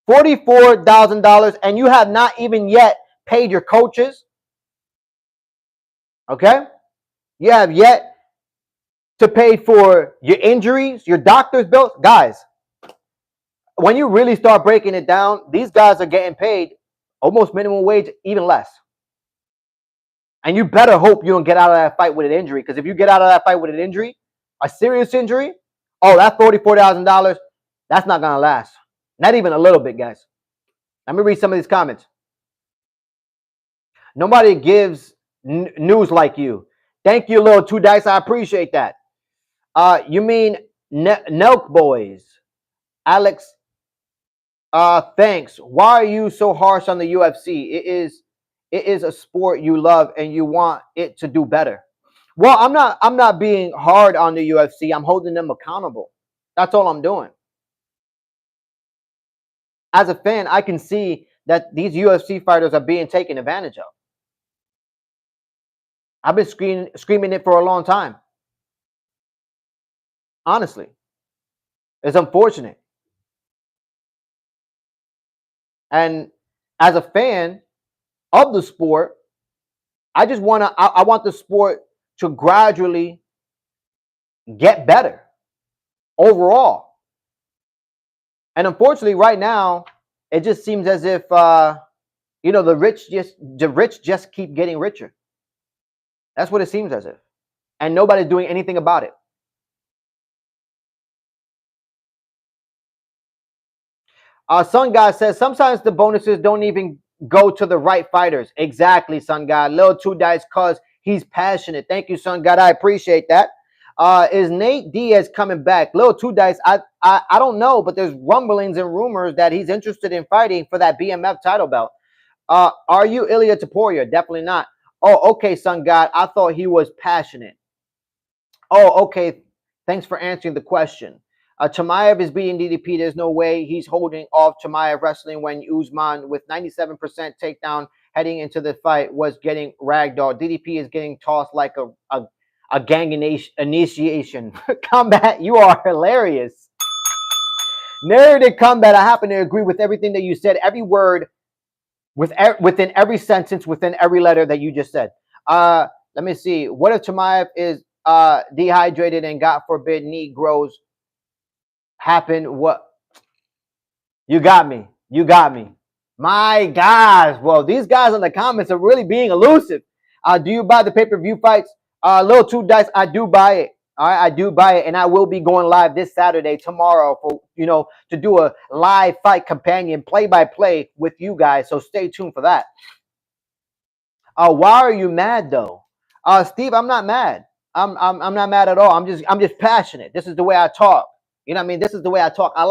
$44,000, and you have not even yet paid your coaches. Okay? You have yet to pay for your injuries, your doctor's bills. Guys, when you really start breaking it down, these guys are getting paid almost minimum wage, even less. And you better hope you don't get out of that fight with an injury, because if you get out of that fight with an injury, a serious injury, oh, that $44,000, that's not going to last. Not even a little bit, guys. Let me read some of these comments. Nobody gives news like you. Thank you, little Two Dice. I appreciate that. You mean Nelk Boys. Alex, thanks. Why are you so harsh on the UFC? It is a sport you love and you want it to do better. Well, I'm not being hard on the UFC. I'm holding them accountable. That's all I'm doing. As a fan, I can see that these UFC fighters are being taken advantage of. I've been screaming it for a long time. Honestly, it's unfortunate. And as a fan of the sport, I want the sport to gradually get better overall. And unfortunately, right now, it just seems as if the rich just keep getting richer. That's what it seems as if, and nobody's doing anything about it. Sun God says sometimes the bonuses don't even go to the right fighters. Exactly, Sun God. Little Two Dice, cause he's passionate. Thank you, Sun God. I appreciate that. Is Nate Diaz coming back? Little Two Dice, I don't know, but there's rumblings and rumors that he's interested in fighting for that BMF title belt. Are you Ilia Topuria? Definitely not. Oh, okay, Sun God. I thought he was passionate. Oh, okay. Thanks for answering the question. Chimaev is beating DDP. There's no way he's holding off Chimaev wrestling when Usman, with 97% takedown heading into the fight, was getting ragdolled. DDP is getting tossed like a gang initiation. Combat, you are hilarious. Narrative Combat, I happen to agree with everything that you said. Every word, within every sentence, within every letter that you just said. Let me see. What if Chimaev is dehydrated and, God forbid, knee grows? Happen? What? You got me. My gosh. Well, these guys in the comments are really being elusive. Do you buy the pay-per-view fights? Little Two Dice, I do buy it. All right, I do buy it, and I will be going live this Saturday, tomorrow, for to do a live fight companion play-by-play with you guys. So stay tuned for that. Why are you mad though? Steve, I'm not mad. I'm not mad at all. I'm just passionate. This is the way I talk. You know what I mean? This is the way I talk. I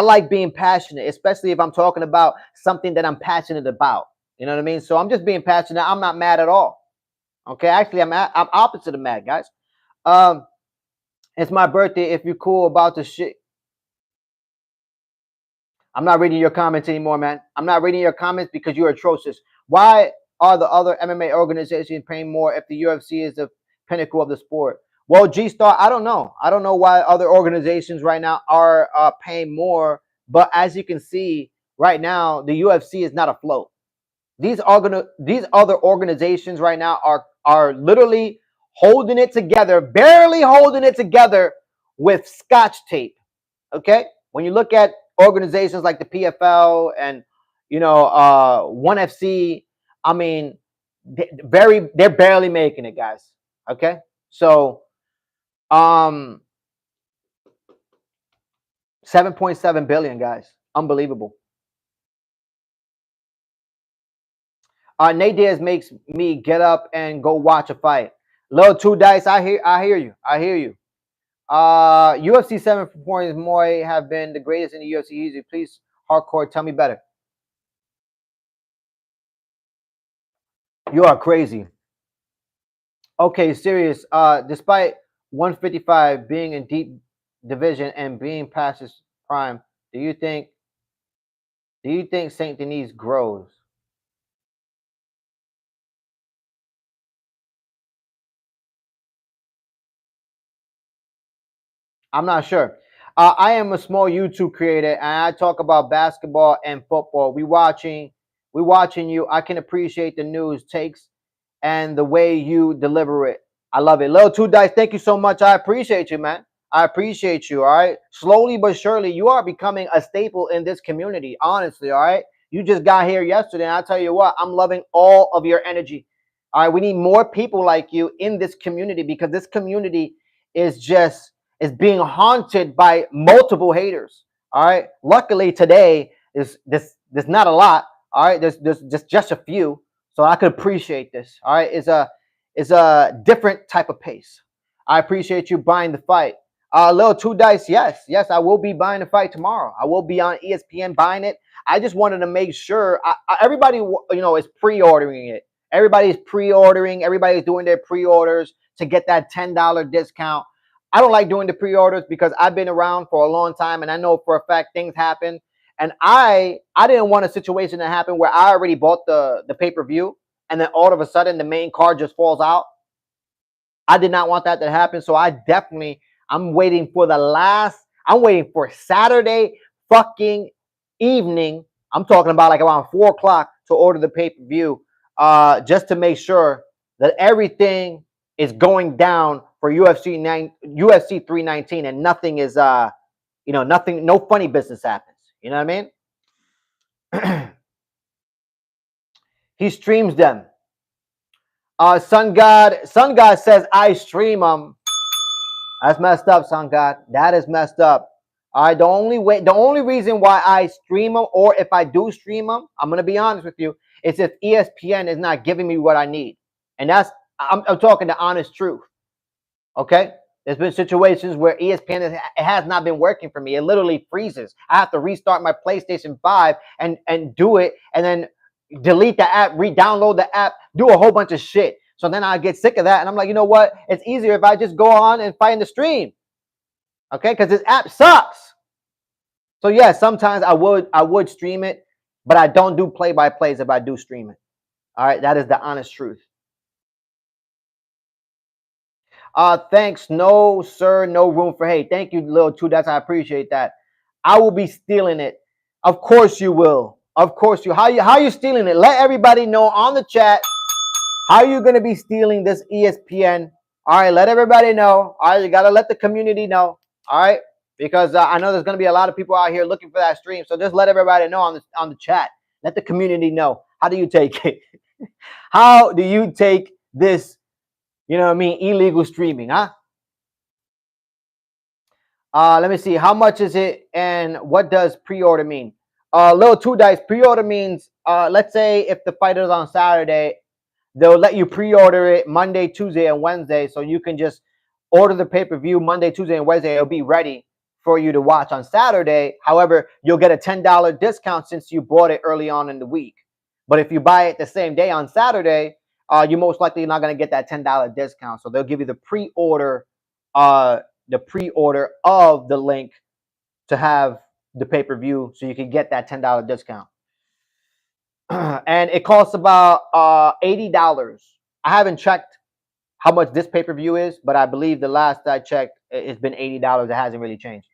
like being passionate, especially if I'm talking about something that I'm passionate about. You know what I mean? So I'm just being passionate. I'm not mad at all. Okay, actually, I'm opposite of mad, guys. It's my birthday. If you're cool about the shit, I'm not reading your comments anymore, man. I'm not reading your comments because you're atrocious. Why are the other MMA organizations paying more if the UFC is the pinnacle of the sport. Well, G Star, I don't know. I don't know why other organizations right now are paying more, but as you can see right now, the UFC is not afloat. These other organizations right now are literally holding it together, barely holding it together with Scotch tape. Okay, when you look at organizations like the PFL and ONE FC, I mean, they're barely making it, guys. Okay, so 7.7 billion, guys, unbelievable. Nate Diaz makes me get up and go watch a fight. Little two dice, I hear you. UFC 7 points Moy have been the greatest in the UFC. Easy, please, hardcore, tell me better. You are crazy. Okay, serious. Despite 155 being in deep division and being past his prime, do you think Saint Denis grows? I'm not sure. I am a small YouTube creator, and I talk about basketball and football. We watching you. I can appreciate the news takes and the way you deliver it. I love it. Little Two Dice, thank you so much. I appreciate you, man. I appreciate you. All right. Slowly but surely, you are becoming a staple in this community. Honestly, all right. You just got here yesterday, and I tell you what, I'm loving all of your energy. All right. We need more people like you in this community because this community is just is being haunted by multiple haters. All right. Luckily today is there's not a lot. All right. There's just a few, so I could appreciate this. All right. It's a different type of pace. I appreciate you buying the fight. Little Two Dice, yes, I will be buying the fight tomorrow. I will be on ESPN buying it. I just wanted to make sure everybody, is pre-ordering it. Everybody's pre-ordering. Everybody's doing their pre-orders to get that $10 discount. I don't like doing the pre-orders because I've been around for a long time and I know for a fact things happen. And I didn't want a situation to happen where I already bought the pay-per-view and then all of a sudden the main card just falls out. I did not want that to happen. So I'm waiting for Saturday fucking evening. I'm talking about like around 4 o'clock to order the pay-per-view, just to make sure that everything is going down for UFC 319 and nothing is no funny business happens. You know what I mean? He streams them. Sun God says I stream them. That's messed up, Sun God. That is messed up. All right, the only reason why I stream them, or if I do stream them, I'm gonna be honest with you, is if ESPN is not giving me what I need, and I'm talking the honest truth. Okay, there's been situations where ESPN has not been working for me. It literally freezes. I have to restart my PlayStation 5 and do it, and then delete the app, re-download the app, do a whole bunch of shit. So then I get sick of that, and I'm like, you know what? It's easier if I just go on and find the stream. Okay, because this app sucks. So yeah, sometimes I would stream it, but I don't do play-by-plays if I do stream it. All right, that is the honest truth. Thanks. No, sir. No room for hate. Thank you, Little Two Dots. I appreciate that. I will be stealing it. Of course you will. Of course you. How you stealing it? Let everybody know on the chat how you gonna be stealing this ESPN. All right, let everybody know. All right, you gotta let the community know. All right, because I know there's gonna be a lot of people out here looking for that stream. So just let everybody know on the chat. Let the community know. How do you take it? How do you take this? You know what I mean? Illegal streaming, huh? Let me see. How much is it and what does pre-order mean? Little Two Dice, pre-order means, let's say if the fight is on Saturday, they'll let you pre-order it Monday, Tuesday, and Wednesday. So you can just order the pay-per-view Monday, Tuesday, and Wednesday. It'll be ready for you to watch on Saturday. However, you'll get a $10 discount since you bought it early on in the week. But if you buy it the same day on Saturday, you most likely not going to get that $10 discount. So they'll give you the pre-order of the link to have the pay-per-view so you can get that $10 discount. And it costs about $80. I haven't checked how much this pay-per-view is, but I believe the last I checked, it's been $80. It hasn't really changed.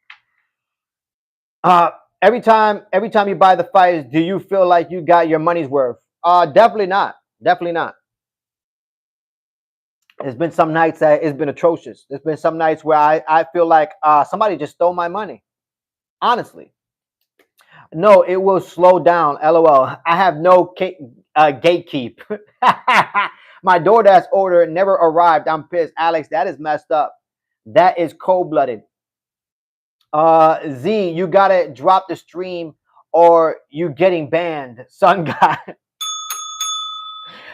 Uh, every time you buy the fights, do you feel like you got your money's worth? Definitely not. Definitely not. There's been some nights that it's been atrocious. There's been some nights where I feel like somebody just stole my money. Honestly. No, it will slow down. LOL. I have no gatekeep. My DoorDash order never arrived. I'm pissed. Alex, that is messed up. That is cold-blooded. Z, you gotta drop the stream or you getting banned. Sun God.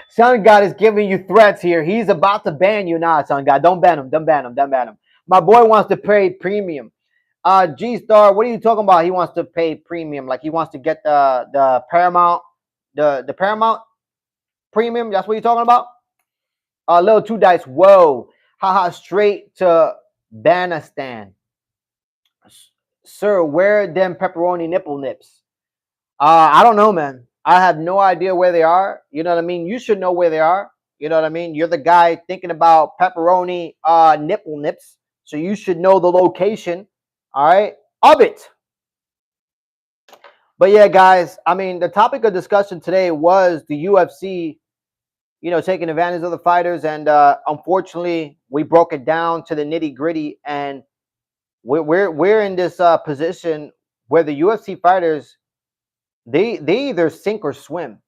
Sun God is giving you threats here. He's about to ban you now, Sun God. Don't ban him. Don't ban him. Don't ban him. My boy wants to pay premium. G Star, what are you talking about? He wants to pay premium, like he wants to get the Paramount, the Paramount premium. That's what you're talking about. Little two dice. Whoa, haha, straight to Banistan. Sir, where them pepperoni nipple nips? I don't know, man. I have no idea where they are. You know what I mean? You should know where they are. You know what I mean? You're the guy thinking about pepperoni nipple nips, so you should know the location. All right, of it. But yeah, guys, I mean, the topic of discussion today was the UFC, you know, taking advantage of the fighters, and unfortunately, we broke it down to the nitty gritty, and we're in this position where the UFC fighters they either sink or swim.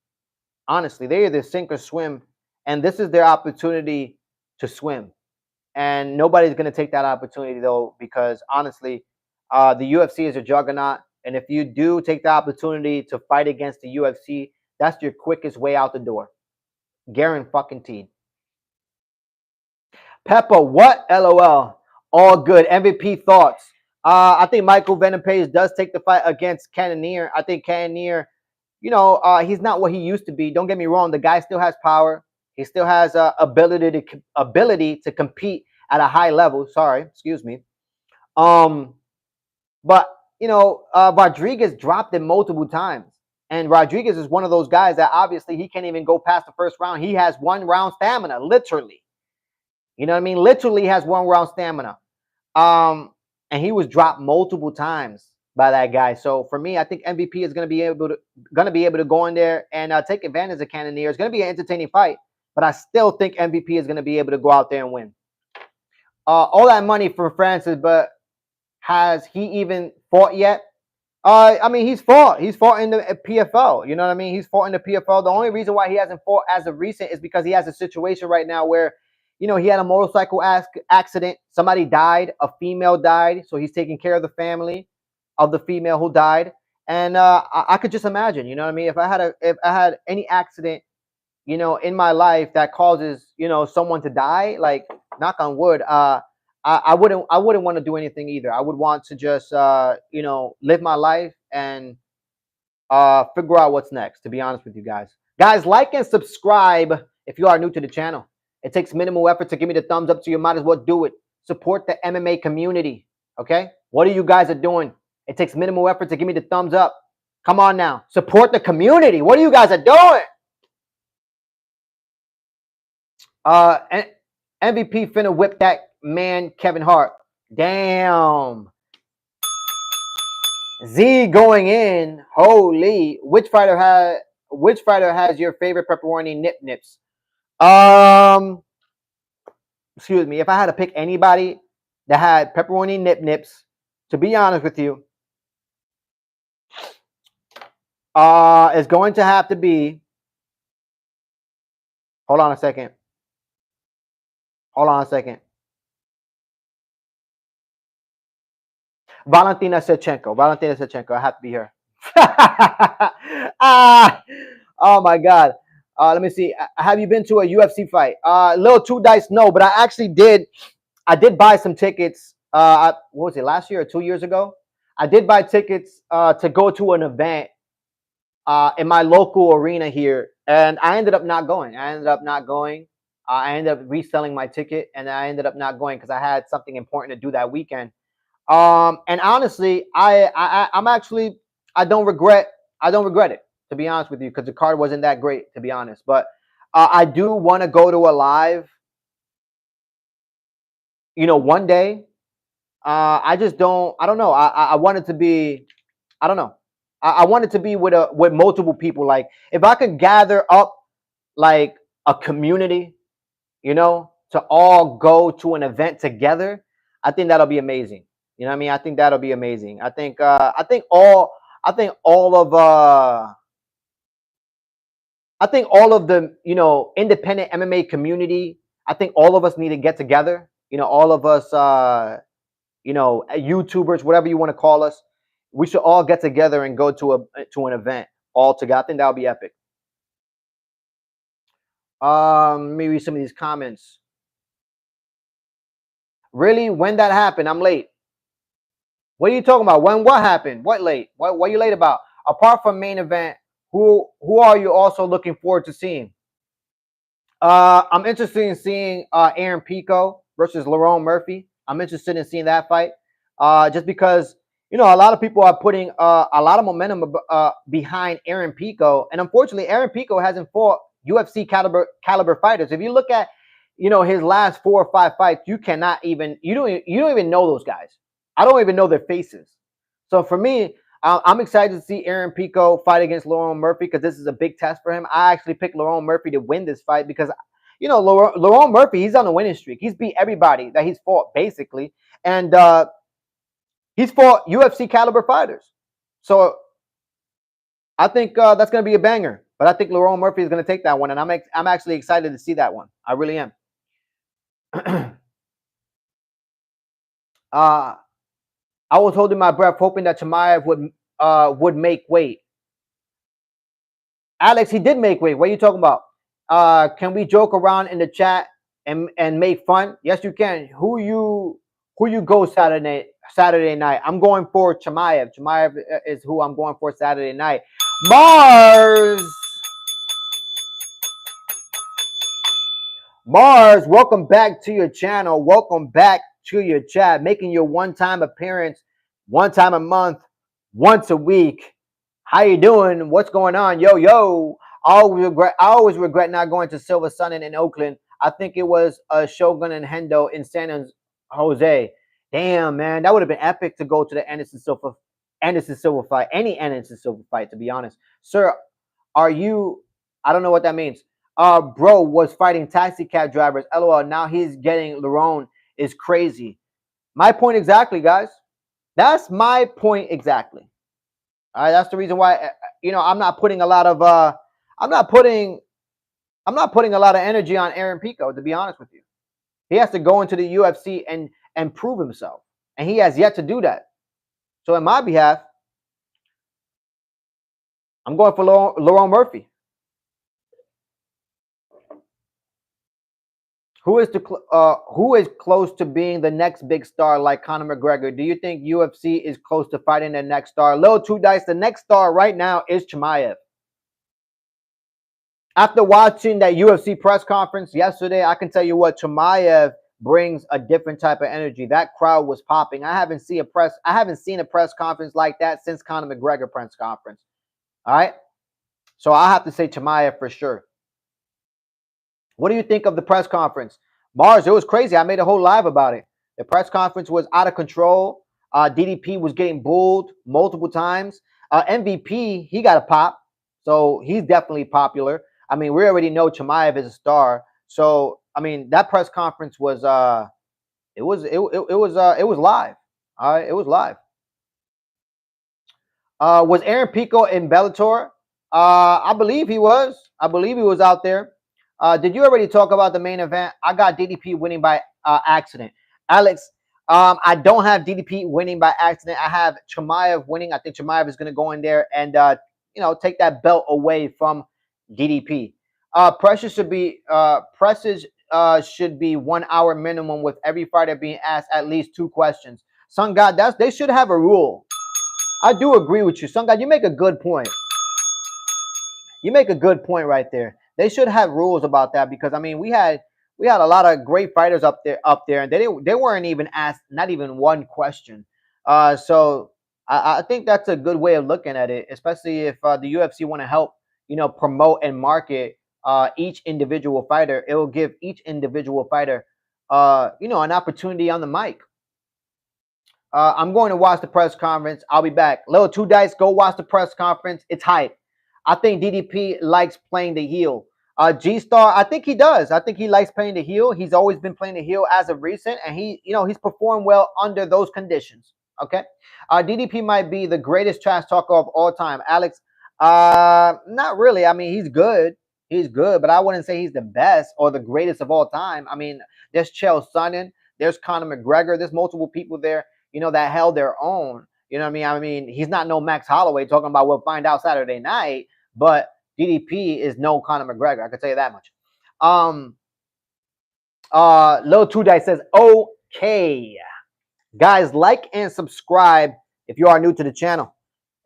Honestly, they either sink or swim, and this is their opportunity to swim, and nobody's going to take that opportunity though, because honestly, the UFC is a juggernaut. And if you do take the opportunity to fight against the UFC, that's your quickest way out the door. Guaranteed. Peppa, what? LOL. All good. MVP thoughts. I think Michael Venom Page does take the fight against Cannonier. I think Cannonier, you know, he's not what he used to be. Don't get me wrong. The guy still has power. He still has ability to compete at a high level. Sorry, excuse me. But you know, Rodriguez dropped him multiple times. And Rodriguez is one of those guys that obviously he can't even go past the first round. He has 1 round stamina, literally. You know what I mean? Literally has 1 round stamina. And he was dropped multiple times by that guy. So for me, I think MVP is going to be able to go in there and take advantage of Cannonier. It's going to be an entertaining fight, but I still think MVP is going to be able to go out there and win. All that money for Francis, but has he even fought yet? I mean, he's fought. He's fought in the PFL. You know what I mean? He's fought in the PFL. The only reason why he hasn't fought as of recent is because he has a situation right now where, you know, he had a motorcycle accident. Somebody died. A female died. So he's taking care of the family of the female who died. And I could just imagine, you know what I mean? If I had any accident, you know, in my life that causes, you know, someone to die, like knock on wood, I wouldn't want to do anything either. I would want to just you know, live my life and figure out what's next, to be honest with you guys. Guys, like and subscribe if you are new to the channel. It takes minimal effort to give me the thumbs up, so you might as well do it. Support the MMA community. Okay? What are you guys are doing? It takes minimal effort to give me the thumbs up. Come on now. Support the community. What are you guys are doing? MVP finna whip that man Kevin Hart. Damn. Z going in. Holy. Which fighter has your favorite pepperoni nip nips? Excuse me. If I had to pick anybody that had pepperoni nip nips, to be honest with you, it's going to have to be. Hold on a second. Valentina Shevchenko. I have to be here. Oh my God. Let me see. Have you been to a UFC fight? Little two dice, no, but I actually did. I did buy some tickets. What was it, last year or 2 years ago? I did buy tickets to go to an event in my local arena here, and I ended up not going. I ended up reselling my ticket, and I ended up not going because I had something important to do that weekend. And honestly, I don't regret it, to be honest with you, because the card wasn't that great, to be honest. But I do want to go to a live one day. I just don't. I don't know. I want it to be. I don't know. I want it to be with multiple people. Like if I could gather up like a community, to all go to an event together, I think that'll be amazing. You know what I mean? I think that'll be amazing. I think all of the, independent MMA community, I think all of us need to get together. All of us YouTubers, whatever you want to call us, we should all get together and go to an event all together. I think that would be epic. Let me read some of these comments. Really? When that happened? I'm late. What are you talking about? When what happened? What late? What are you late about? Apart from main event, who are you also looking forward to seeing? I'm interested in seeing Aaron Pico versus Lerone Murphy. I'm interested in seeing that fight. Just because a lot of people are putting a lot of momentum behind Aaron Pico, and unfortunately, Aaron Pico hasn't fought UFC caliber fighters. If you look at his last 4 or 5 fights, you don't even know those guys. I don't even know their faces. So for me, I'm excited to see Aaron Pico fight against Lerone Murphy because this is a big test for him. I actually picked Lerone Murphy to win this fight because Lerone Murphy, he's on a winning streak. He's beat everybody that he's fought basically, and he's fought UFC caliber fighters. So I think that's going to be a banger. But I think Lerone Murphy is going to take that one, and I'm actually excited to see that one. I really am. I was holding my breath, hoping that Chimaev would make weight. Alex, he did make weight. What are you talking about? Can we joke around in the chat and make fun? Yes, you can. Who you go Saturday night? I'm going for Chimaev. Chimaev is who I'm going for Saturday night. Mars, welcome back to your channel. Welcome back to your chat, making your one-time appearance, one time a month, once a week. How you doing? What's going on? Yo. I always regret not going to Silver Sun in Oakland. I think it was Shogun and Hendo in San Jose. Damn, man, that would have been epic to go to the Anderson Silva fight, any Anderson Silva fight, to be honest. Sir, are you? I don't know what that means. Bro was fighting taxi cab drivers. LOL. Now he's getting Lerone. Is crazy. My point exactly, guys. That's my point exactly. All right. That's the reason why I'm not putting a lot of I'm not putting a lot of energy on Aaron Pico, to be honest with you. He has to go into the UFC and prove himself, and he has yet to do that. So, in my behalf, I'm going for Lerone Murphy. Who is close to being the next big star like Conor McGregor? Do you think UFC is close to fighting the next star? Lil 2 Dice, the next star right now is Chimaev. After watching that UFC press conference yesterday, I can tell you what, Chimaev brings a different type of energy. That crowd was popping. I haven't seen a press conference like that since Conor McGregor press conference. All right? So I have to say Chimaev for sure. What do you think of the press conference? Mars, it was crazy. I made a whole live about it. The press conference was out of control. DDP was getting bulled multiple times. MVP, he got a pop. So he's definitely popular. I mean, we already know Chimaev is a star. So, I mean, that press conference was it was live. All right, it was live. Was Aaron Pico in Bellator? I believe he was. I believe he was out there. Did you already talk about the main event? I got DDP winning by accident. Alex, I don't have DDP winning by accident. I have Chimaev winning. I think Chimaev is going to go in there and take that belt away from DDP. Presses should be 1 hour minimum, with every fighter being asked at least 2 questions. Sun God, they should have a rule. I do agree with you, Sun God. You make a good point. You make a good point right there. They should have rules about that, because I mean we had a lot of great fighters up there, and they weren't even asked not even 1 question. So I think that's a good way of looking at it, especially if the UFC want to help promote and market each individual fighter. It will give each individual fighter an opportunity on the mic. I'm going to watch the press conference. I'll be back. Little Two Dice, go watch the press conference. It's hype. I think DDP likes playing the heel. G-Star, I think he does. I think he likes playing the heel. He's always been playing the heel as of recent, and he's performed well under those conditions. Okay. DDP might be the greatest trash talker of all time. Alex, not really. I mean, he's good. He's good, but I wouldn't say he's the best or the greatest of all time. I mean, there's Chael Sonnen, there's Conor McGregor, there's multiple people there, that held their own. You know what I mean? I mean, he's not no Max Holloway talking about we'll find out Saturday night, but DDP is no Conor McGregor. I can tell you that much. Lil Two Dice says, okay. Guys, like and subscribe if you are new to the channel.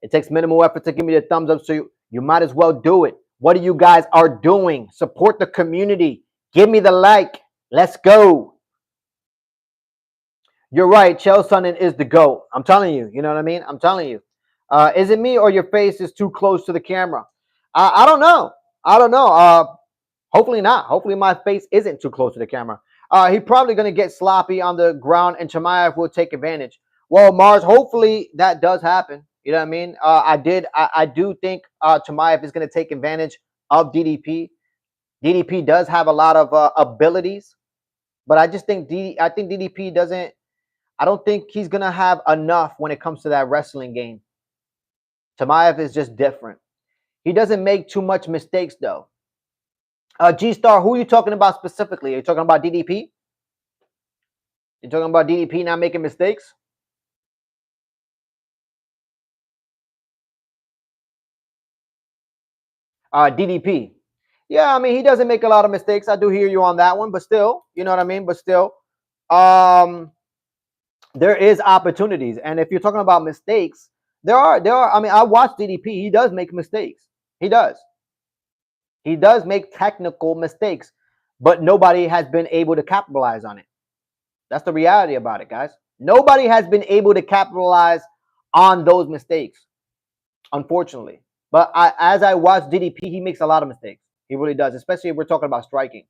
It takes minimal effort to give me the thumbs up, so you might as well do it. What you guys are doing? Support the community. Give me the like. Let's go. You're right. Chael Sonnen is the GOAT. I'm telling you. You know what I mean? I'm telling you. Is it me or your face is too close to the camera? I don't know. I don't know. Hopefully not. Hopefully my face isn't too close to the camera. He's probably going to get sloppy on the ground, and Chimaev will take advantage. Well, Mars, hopefully that does happen. You know what I mean? I do think Chimaev is going to take advantage of DDP. DDP does have a lot of abilities, but I just think DDP doesn't. I don't think he's going to have enough when it comes to that wrestling game. Chimaev is just different. He doesn't make too much mistakes, though. G-Star, who are you talking about specifically? Are you talking about DDP? You're talking about DDP not making mistakes? DDP. Yeah, I mean, he doesn't make a lot of mistakes. I do hear you on that one, but still, you know what I mean? But still, there is opportunities. And if you're talking about mistakes, there are. I mean, I watch DDP. He does make mistakes. He does. He does make technical mistakes, but nobody has been able to capitalize on it. That's the reality about it, guys. Nobody has been able to capitalize on those mistakes, unfortunately. But as I watch DDP, he makes a lot of mistakes. He really does, especially if we're talking about striking.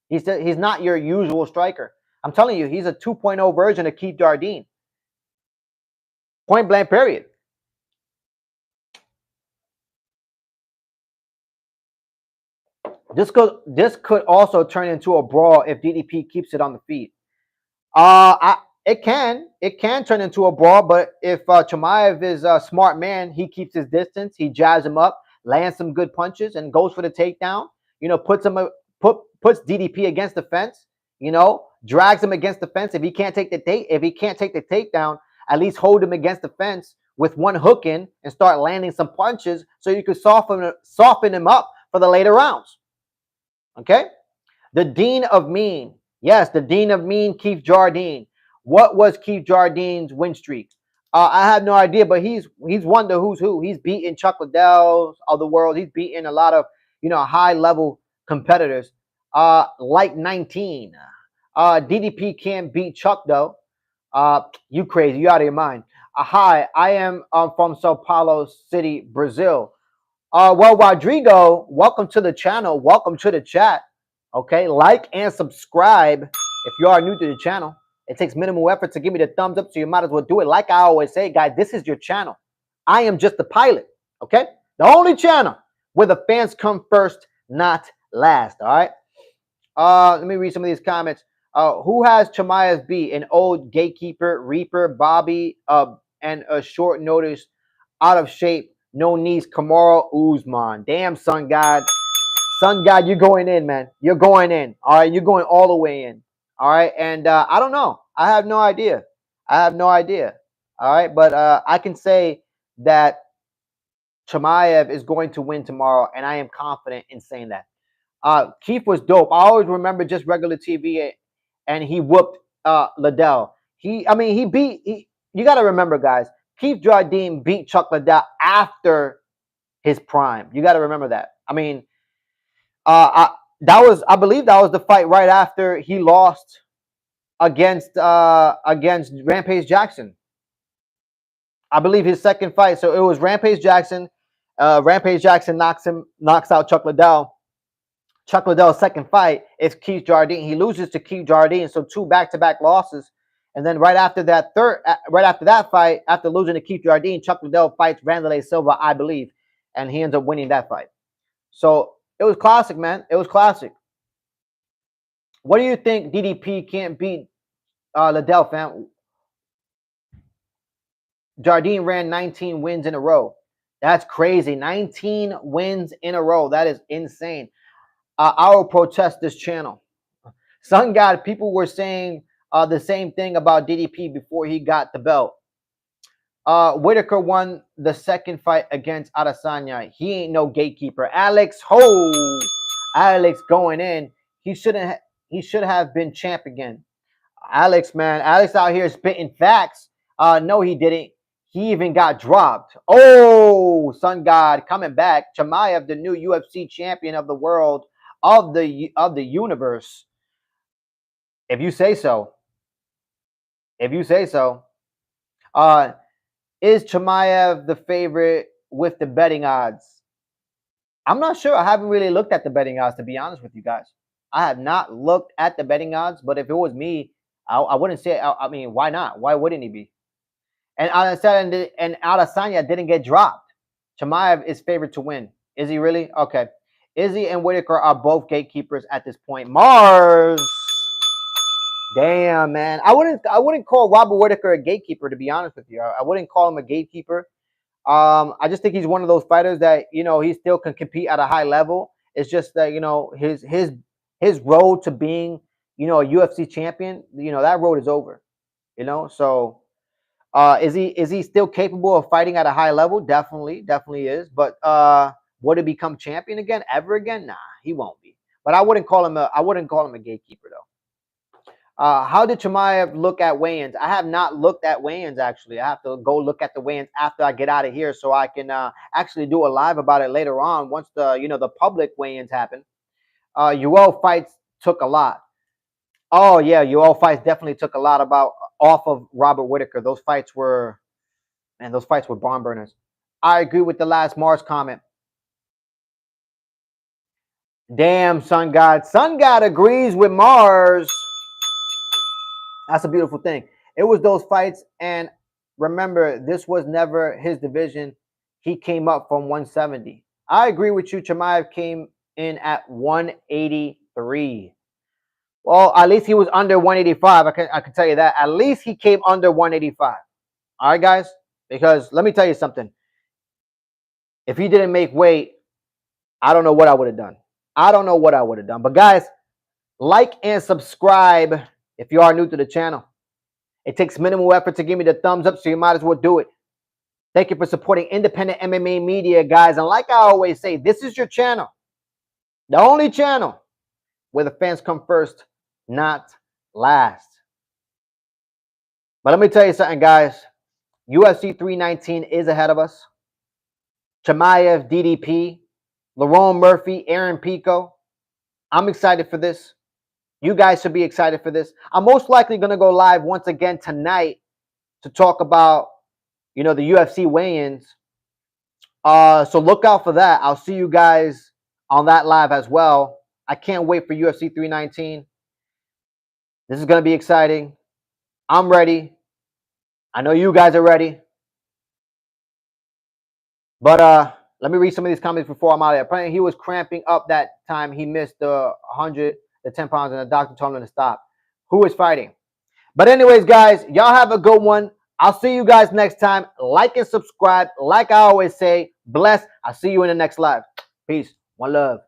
He's not your usual striker. I'm telling you, he's a 2.0 version of Keith Jardine. Point blank, period. This could also turn into a brawl if DDP keeps it on the feet. It can turn into a brawl, but if Chimaev is a smart man, he keeps his distance, he jabs him up, lands some good punches, and goes for the takedown. Puts DDP against the fence. Drags him against the fence. If he can't take the takedown, at least hold him against the fence with one hook in and start landing some punches so you could soften him up for the later rounds. Okay? The Dean of Mean. Yes, the Dean of Mean, Keith Jardine. What was Keith Jardine's win streak? I have no idea, but he's won the who's who. He's beaten Chuck Liddell of the world. He's beaten a lot of high-level competitors. Like 19. DDP can't beat Chuck, though. You crazy. You out of your mind. Hi, I am from Sao Paulo City, Brazil. Well, Rodrigo, welcome to the channel. Welcome to the chat. Okay, like and subscribe if you are new to the channel. It takes minimal effort to give me the thumbs up, so you might as well do it. Like I always say, guys, this is your channel. I am just the pilot, okay? The only channel where the fans come first, not last, all right? Let me read some of these comments. Who has Chimaev beat? An old gatekeeper, Reaper, Bobby, and a short notice, out of shape, no knees, Kamaru Usman. Damn, Sun God. Sun God, you're going in, man. You're going in, all right? You're going all the way in, all right? And I don't know. I have no idea. All right? But I can say that Chimaev is going to win tomorrow, and I am confident in saying that. Keith was dope. I always remember just regular TV, and he whooped Liddell. You got to remember, guys, Keith Jardine beat Chuck Liddell after his prime. You got to remember that. I mean, I believe that was the fight right after he lost against Rampage Jackson. I believe his second fight. So it was Rampage Jackson. Rampage Jackson knocks out Chuck Liddell. Chuck Liddell's second fight is Keith Jardine. He loses to Keith Jardine, so 2 back-to-back losses. And then right after that fight, after losing to Keith Jardine, Chuck Liddell fights Wanderlei Silva, I believe, and he ends up winning that fight. So it was classic, man. It was classic. What do you think DDP can't beat Liddell, fam? Jardine ran 19 wins in a row. That's crazy. 19 wins in a row. That is insane. I will protest this channel. Sun God, people were saying the same thing about DDP before he got the belt. Whitaker won the second fight against Adesanya. He ain't no gatekeeper. Alex going in. He should have been champ again. Alex, man. Alex out here spitting facts. No, he didn't. He even got dropped. Oh, Sun God coming back. Chimaev, the new UFC champion of the world, of the universe. If you say so. If you say so. Is Chimaev the favorite with the betting odds? I'm not sure. I haven't really looked at the betting odds, to be honest with you guys. I have not looked at the betting odds, but if it was me, I wouldn't say. I mean, why not? Why wouldn't he be? And Adesanya didn't get dropped. Chimaev is favored to win. Is he really? Okay. Izzy and Whitaker are both gatekeepers at this point. Mars. Damn, man. I wouldn't call Robert Whitaker a gatekeeper, to be honest with you. I wouldn't call him a gatekeeper. I just think he's one of those fighters that, he still can compete at a high level. It's just that, his road to being, a UFC champion, that road is over. So is he still capable of fighting at a high level? Definitely is. But would he become champion again? Ever again? Nah, he won't be. But I wouldn't call him a gatekeeper though. How did Chimaev look at weigh-ins? I have not looked at weigh-ins, actually. I have to go look at the weigh-ins after I get out of here so I can actually do a live about it later on once the public weigh-ins happen. UO fights took a lot. Oh, yeah, UO fights definitely took a lot off of Robert Whitaker. Those fights were barn burners. I agree with the last Mars comment. Damn, Sun God. Sun God agrees with Mars. That's a beautiful thing. It was those fights, and remember, this was never his division. He came up from 170. I agree with you. Chimaev came in at 183. Well, at least he was under 185. I can tell you that. At least he came under 185. All right, guys? Because let me tell you something. If he didn't make weight, I don't know what I would have done. But guys, like and subscribe if you are new to the channel. It takes minimal effort to give me the thumbs up, so you might as well do it. Thank you for supporting independent MMA media, guys. And like I always say, this is your channel. The only channel where the fans come first, not last. But let me tell you something, guys. UFC 319 is ahead of us. Chimaev, DDP, Lerone Murphy, Aaron Pico. I'm excited for this. You guys should be excited for this. I'm most likely going to go live once again tonight to talk about, the UFC weigh-ins. So look out for that. I'll see you guys on that live as well. I can't wait for UFC 319. This is going to be exciting. I'm ready. I know you guys are ready. But let me read some of these comments before I'm out of there. Apparently, he was cramping up that time he missed the 10 pounds, and the doctor told him to stop. Who is fighting? But anyways, guys, y'all have a good one. I'll see you guys next time. Like and subscribe. Like I always say, bless. I'll see you in the next live. Peace. One love.